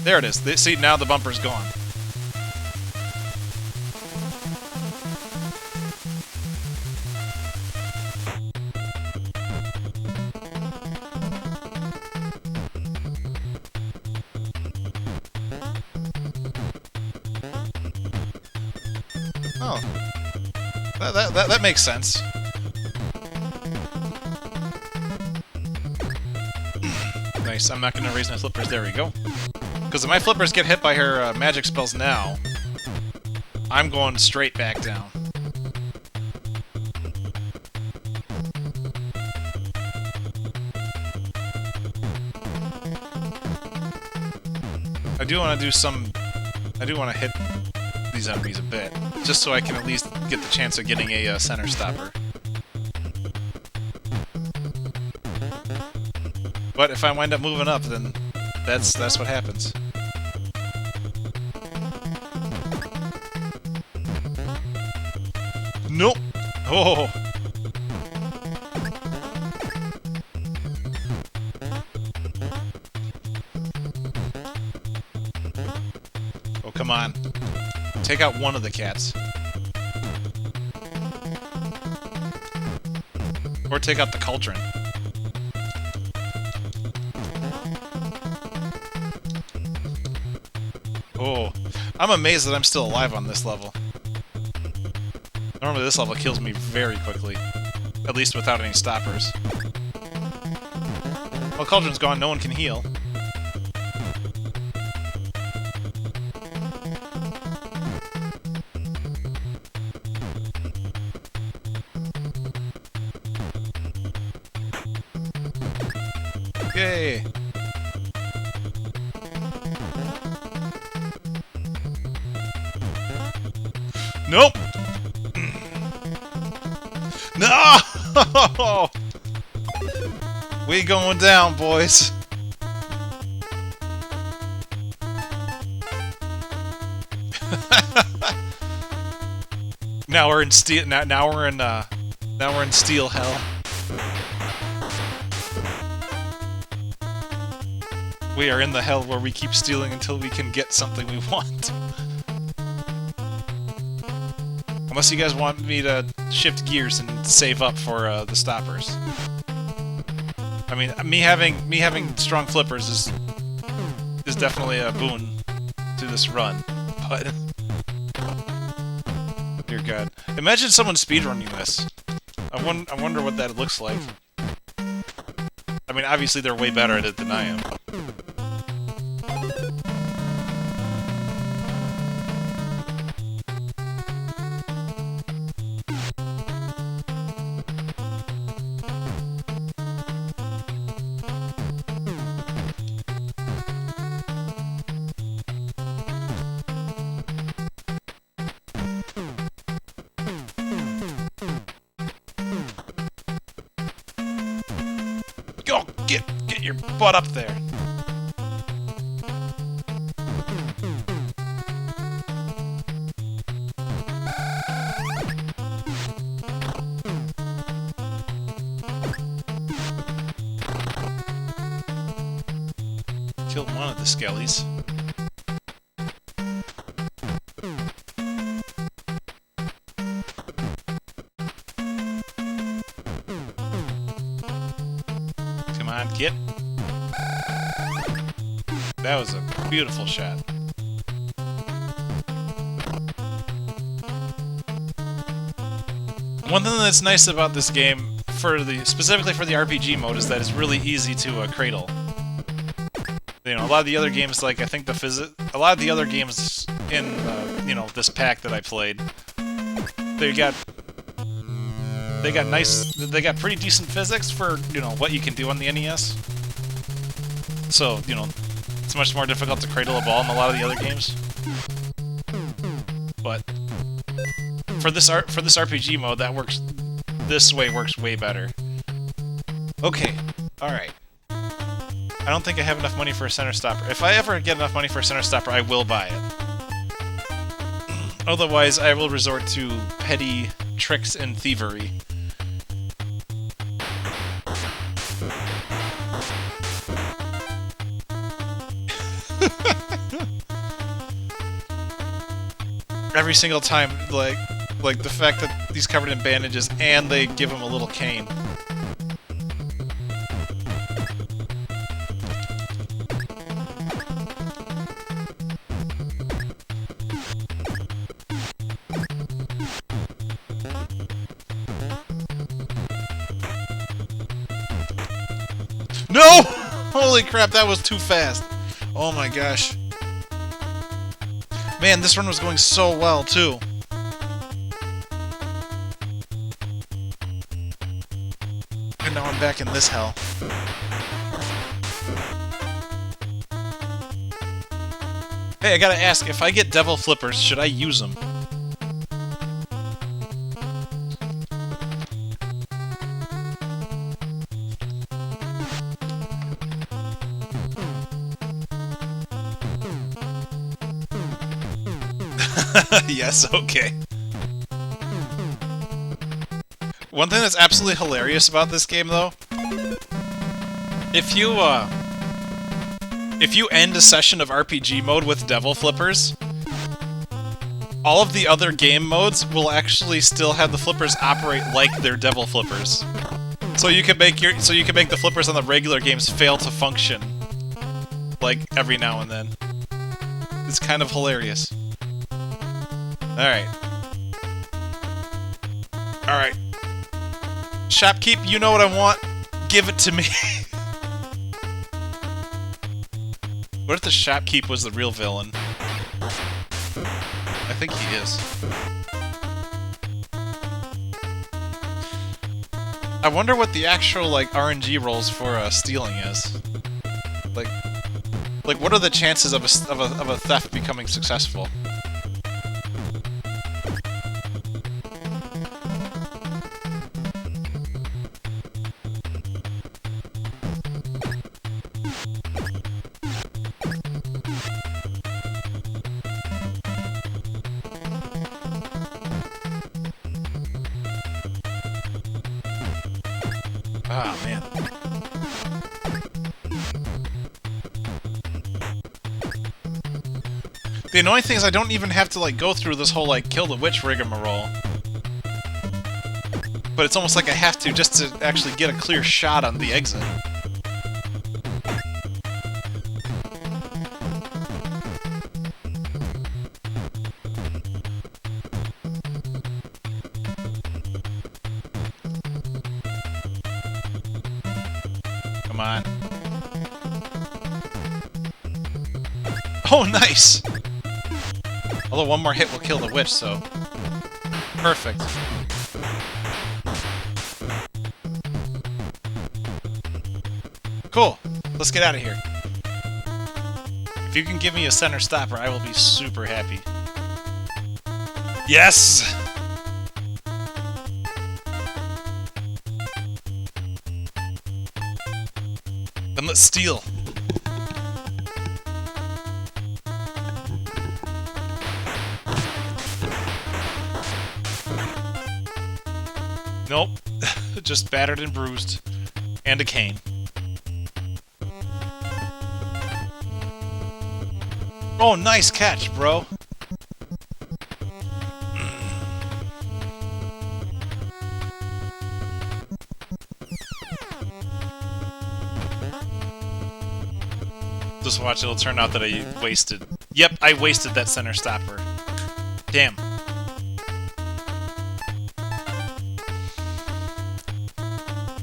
There it is. See, now the bumper's gone. Oh. That makes sense. Nice, I'm not gonna raise my flippers, there we go. Because if my flippers get hit by her magic spells now, I'm going straight back down. I do want to do some... I do want to hit these enemies a bit, just so I can at least get the chance of getting a center stopper. But if I wind up moving up, then that's what happens. Nope! Oh! Oh, come on. Take out one of the cats. Or take out the cauldron. Oh, I'm amazed that I'm still alive on this level. Normally this level kills me very quickly. At least without any stoppers. Well, Cauldron's gone, no one can heal. Yay! Nope! No! We going down, boys. Now we're in steel. Now we're in steel hell. We are in the hell where we keep stealing until we can get something we want. Unless you guys want me to shift gears and save up for the stoppers. I mean, me having strong flippers is definitely a boon to this run, but dear God, imagine someone speedrunning this. I wonder what that looks like. I mean, obviously they're way better at it than I am. Go! Get your butt up there! Killed one of the skellies. Come on, get. That was a beautiful shot. One thing that's nice about this game, specifically for the RPG mode, is that it's really easy to cradle. You know, a lot of the other games, like I think a lot of the other games in you know, this pack that I played, they got pretty decent physics for, you know, what you can do on the NES. So, you know, it's much more difficult to cradle a ball in a lot of the other games. But for this RPG mode, that works. This way works way better. Okay, all right. I don't think I have enough money for a center stopper. If I ever get enough money for a center stopper, I will buy it. Otherwise, I will resort to petty tricks and thievery. Every single time, like the fact that he's covered in bandages and they give him a little cane. No! Holy crap, that was too fast. Oh my gosh. Man, this run was going so well, too. And now I'm back in this hell. Hey, I gotta ask, if I get devil flippers, should I use them? Yes, okay. One thing that's absolutely hilarious about this game, though, if you end a session of RPG mode with devil flippers, all of the other game modes will actually still have the flippers operate like they're devil flippers. So you can make the flippers on the regular games fail to function, like every now and then. It's kind of hilarious. Alright. Alright. Shopkeep, you know what I want? Give it to me. What if the Shopkeep was the real villain? I think he is. I wonder what the actual, like, RNG rolls for stealing is. Like, what are the chances of a theft becoming successful? Ah, man. The annoying thing is I don't even have to, like, go through this whole, like, kill the witch rigmarole. But it's almost like I have to just to actually get a clear shot on the exit. Come on. Oh, nice! Although one more hit will kill the witch, so... Perfect. Cool. Let's get out of here. If you can give me a center stopper, I will be super happy. Yes! Then let's steal. Nope. Just battered and bruised. And a cane. Oh, nice catch, bro. Just watch, it'll turn out that I wasted... Yep, I wasted that center stopper. Damn.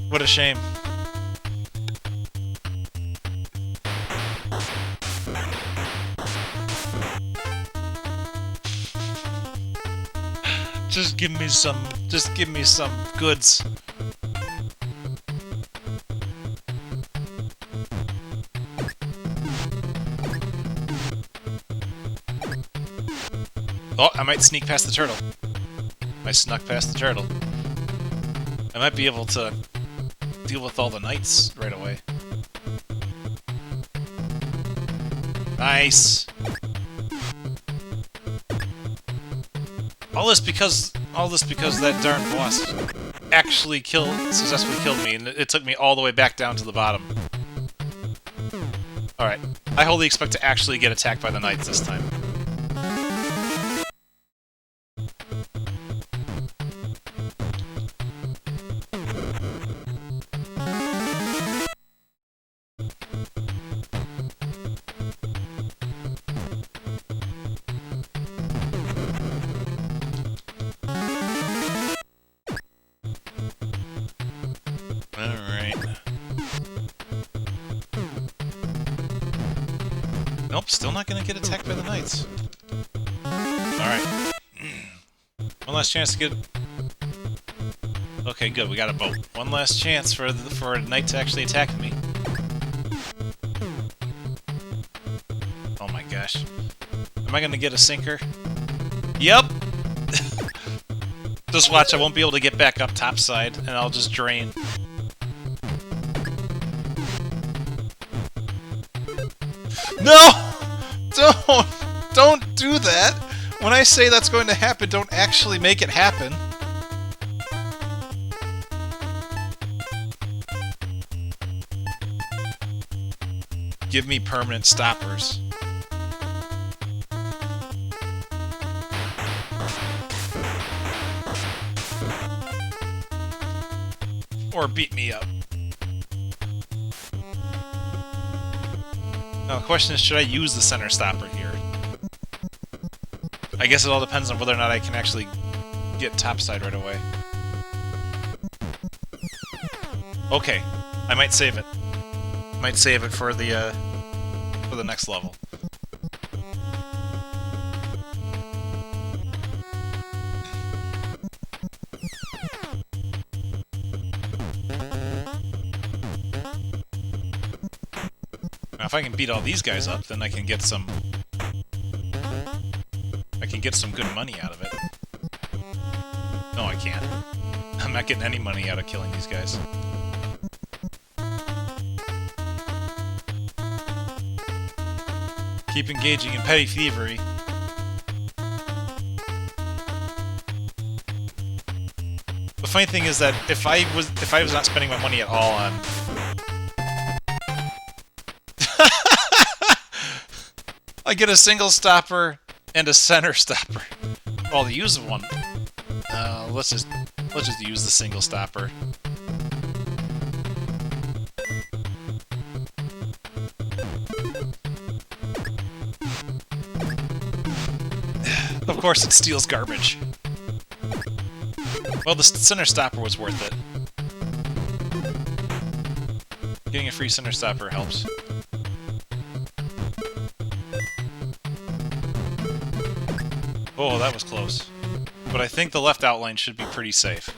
What a shame. Just give me some goods. Oh, I might sneak past the turtle. I snuck past the turtle. I might be able to deal with all the knights right away. Nice. All this because that darn boss actually successfully killed me, and it took me all the way back down to the bottom. Alright. I wholly expect to actually get attacked by the knights this time. Nope, still not gonna get attacked by the knights. Alright. One last chance to get... Okay, good, we got a boat. One last chance for a knight to actually attack me. Oh my gosh. Am I gonna get a sinker? Yep! Just watch, I won't be able to get back up topside, and I'll just drain. No! Don't do that! When I say that's going to happen, don't actually make it happen. Give me permanent stoppers. Or beat me up. Now the question is, should I use the center stopper here? I guess it all depends on whether or not I can actually get topside right away. Okay, I might save it. Might save it for the next level. Now, if I can beat all these guys up, then I can get some good money out of it. No, I can't. I'm not getting any money out of killing these guys. Keep engaging in petty thievery. The funny thing is that if I was not spending my money at all on I get a single stopper and a center stopper. Well, the use of one. Let's just use the single stopper. Of course, it steals garbage. Well, the center stopper was worth it. Getting a free center stopper helps. Oh, that was close. But I think the left outline should be pretty safe.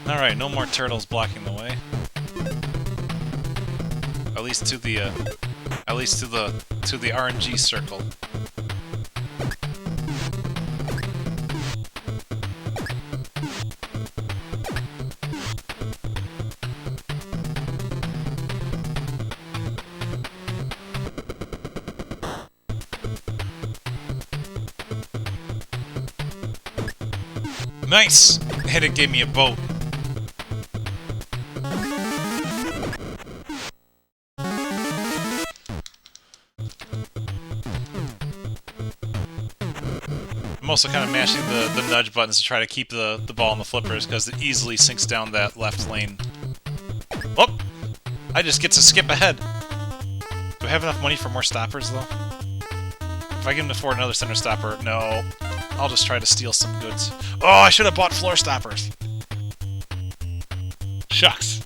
Alright, no more turtles blocking the way. At least to the RNG circle. Nice! And it gave me a boat. I'm also kind of mashing the nudge buttons to try to keep the ball in the flippers, because it easily sinks down that left lane. Oh! I just get to skip ahead. Do I have enough money for more stoppers, though? If I can afford another center stopper, no. I'll just try to steal some goods. Oh, I should have bought floor stoppers. Shucks.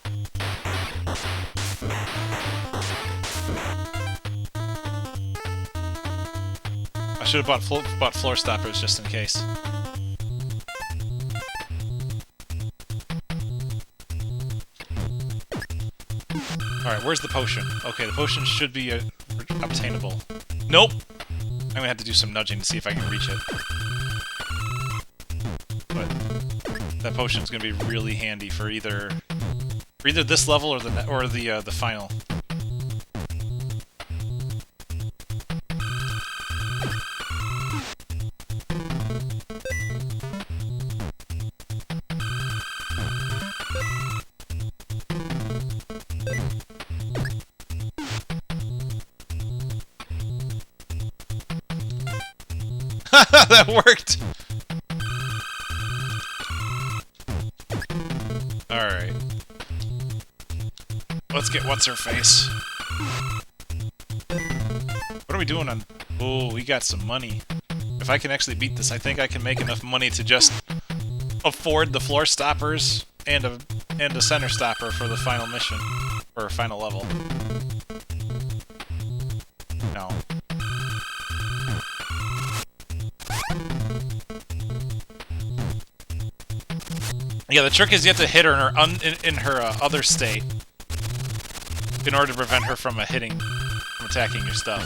I should have bought floor stoppers just in case. Alright, where's the potion? Okay, the potion should be obtainable. Nope! I'm gonna have to do some nudging to see if I can reach it. But that potion's gonna be really handy for either this level or the final. That worked! Alright. Let's get what's-her-face. What are we doing on... Oh, we got some money. If I can actually beat this, I think I can make enough money to just afford the floor stoppers and a center stopper for the final mission. Or final level. No. Yeah, the trick is you have to hit her in her other state in order to prevent her from attacking your stuff.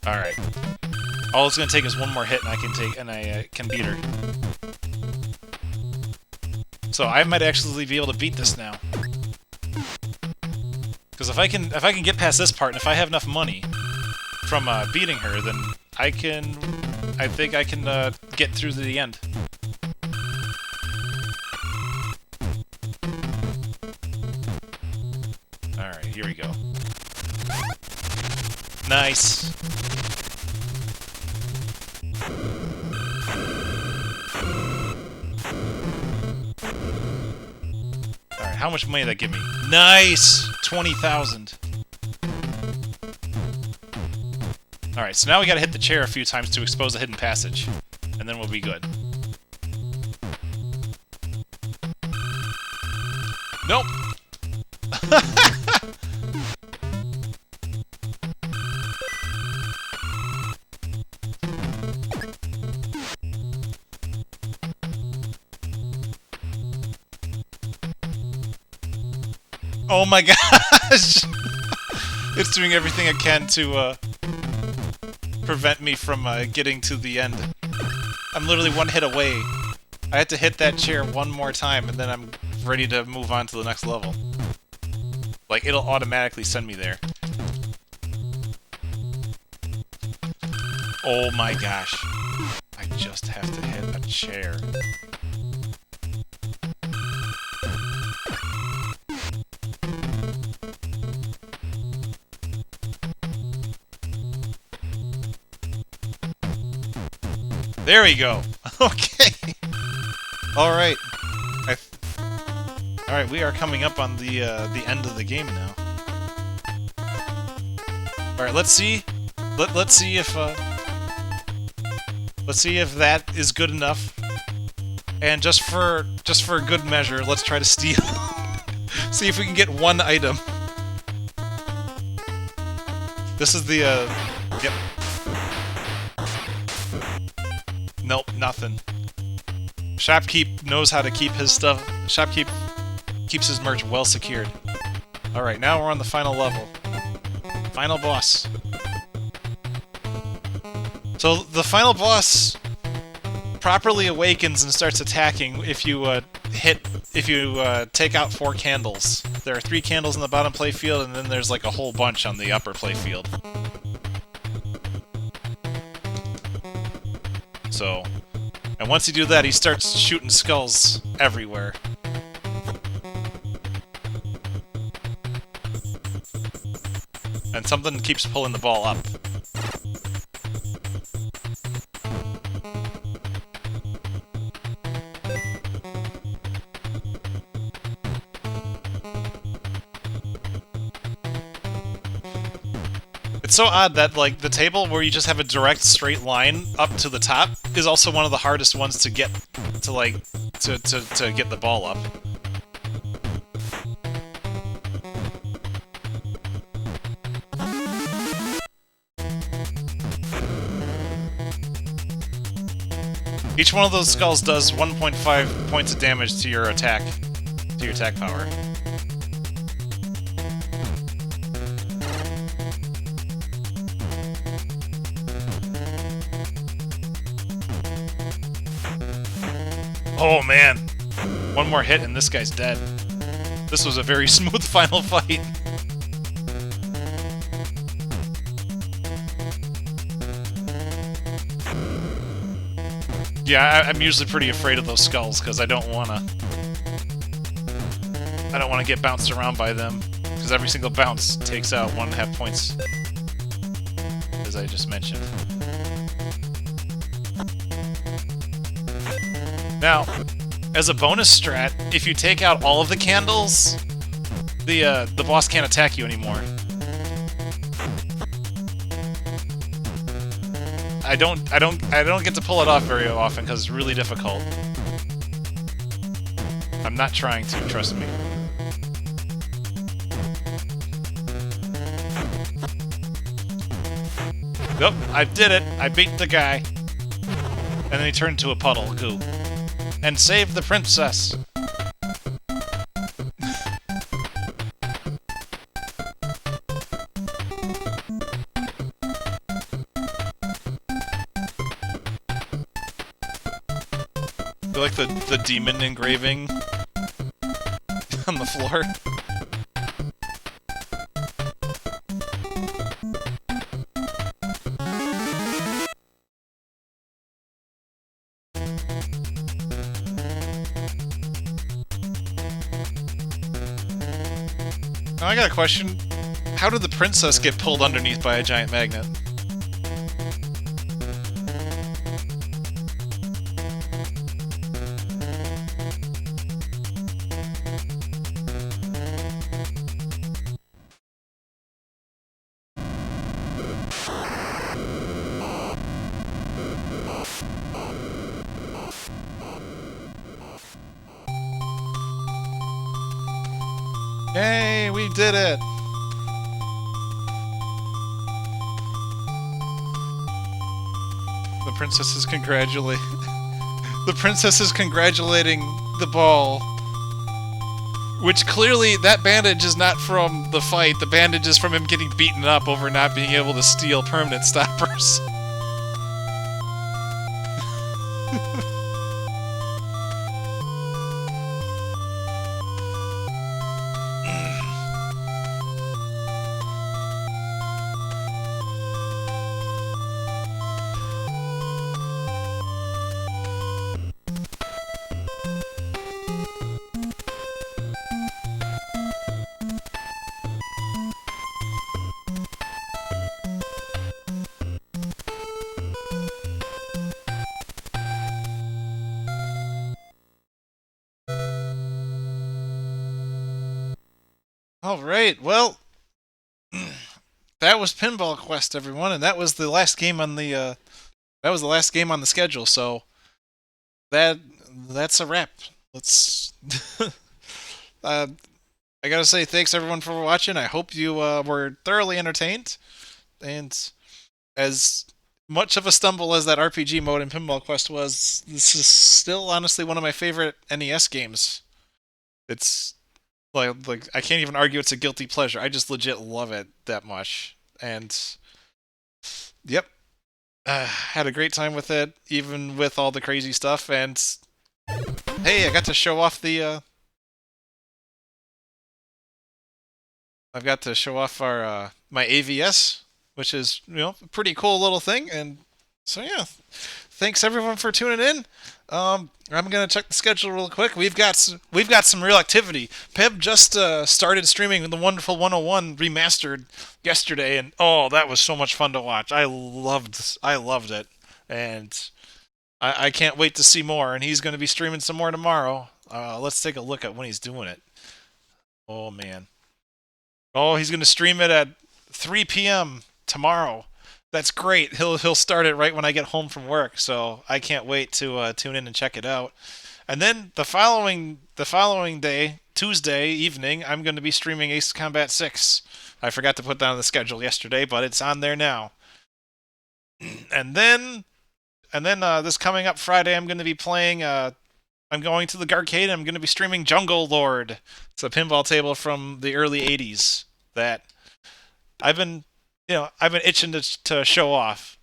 All right. All it's gonna take is one more hit, and I can beat her. So I might actually be able to beat this now. Because if I can get past this part, and if I have enough money from beating her, then I think I can get through to the end. Alright, here we go. Nice! Alright, how much money did that give me? Nice! 20,000. Alright, so now we gotta hit the chair a few times to expose a hidden passage. And then we'll be good. Nope! Oh my gosh! It's doing everything it can to, prevent me from getting to the end. I'm literally one hit away. I had to hit that chair one more time, and then I'm ready to move on to the next level. Like, it'll automatically send me there. Oh my gosh. I just have to hit a chair. There we go. Okay. All right. All right. We are coming up on the end of the game now. All right. Let's see. Let's see if that is good enough. And just for good measure, let's try to steal. See if we can get one item. This is the yep. Nope, nothing. Shopkeep knows how to keep his stuff. Shopkeep keeps his merch well secured. Alright, now we're on the final level. Final boss. So, the final boss properly awakens and starts attacking if you take out 4 candles. There are 3 candles in the bottom playfield, and then there's like a whole bunch on the upper playfield. So, and once you do that, he starts shooting skulls everywhere. And something keeps pulling the ball up. It's so odd that like the table where you just have a direct straight line up to the top is also one of the hardest ones to get to like to get the ball up. Each one of those skulls does 1.5 points of damage to your attack power. Oh man, one more hit and this guy's dead. This was a very smooth final fight. Yeah, I'm usually pretty afraid of those skulls because I don't want to get bounced around by them because every single bounce takes out 1.5 points, as I just mentioned. Now, as a bonus strat, if you take out all of the candles, the boss can't attack you anymore. I don't get to pull it off very often because it's really difficult. I'm not trying to, trust me. Nope, I did it. I beat the guy. And then he turned into a puddle of goo. And saved the princess. I like the demon engraving on the floor. Now I got a question. How did the princess get pulled underneath by a giant magnet? Hey, we did it! The princess is congratulating... the princess is congratulating the ball. Which clearly, that bandage is not from the fight. The bandage is from him getting beaten up over not being able to steal permanent stoppers. Alright, well, that was Pinball Quest, everyone, and that was the last game on the, schedule, so that's a wrap. Let's... I gotta say thanks, everyone, for watching. I hope you were thoroughly entertained, and as much of a stumble as that RPG mode in Pinball Quest was, this is still, honestly, one of my favorite NES games. It's... Like I can't even argue it's a guilty pleasure. I just legit love it that much. And yep, had a great time with it, even with all the crazy stuff. And hey, I got to show off the. I've got to show off our my AVS, which is a pretty cool little thing. And so yeah, thanks everyone for tuning in. I'm gonna check the schedule real quick. We've got some real activity. Peb just started streaming the Wonderful 101 remastered yesterday, and oh, that was so much fun to watch. I loved it, and I can't wait to see more. And he's gonna be streaming some more tomorrow. Let's take a look at when he's doing it. Oh man. Oh, he's gonna stream it at 3 p.m. tomorrow. That's great. He'll start it right when I get home from work, so I can't wait to tune in and check it out. And then the following day, Tuesday evening, I'm going to be streaming Ace Combat 6. I forgot to put that on the schedule yesterday, but it's on there now. And then this coming up Friday, I'm going to be playing. I'm going to the arcade. And I'm going to be streaming Jungle Lord. It's a pinball table from the early '80s that I've been, I've been itching to show off.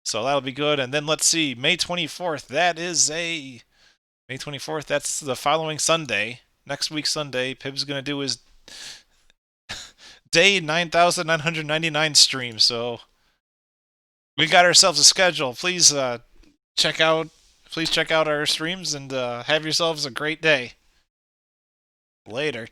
So that'll be good. And then let's see, May 24th. That is a May 24th. That's the following Sunday. Next week Sunday, Pib's gonna do his day 9,999 stream. So we got ourselves a schedule. Check out please check out our streams and have yourselves a great day. Later.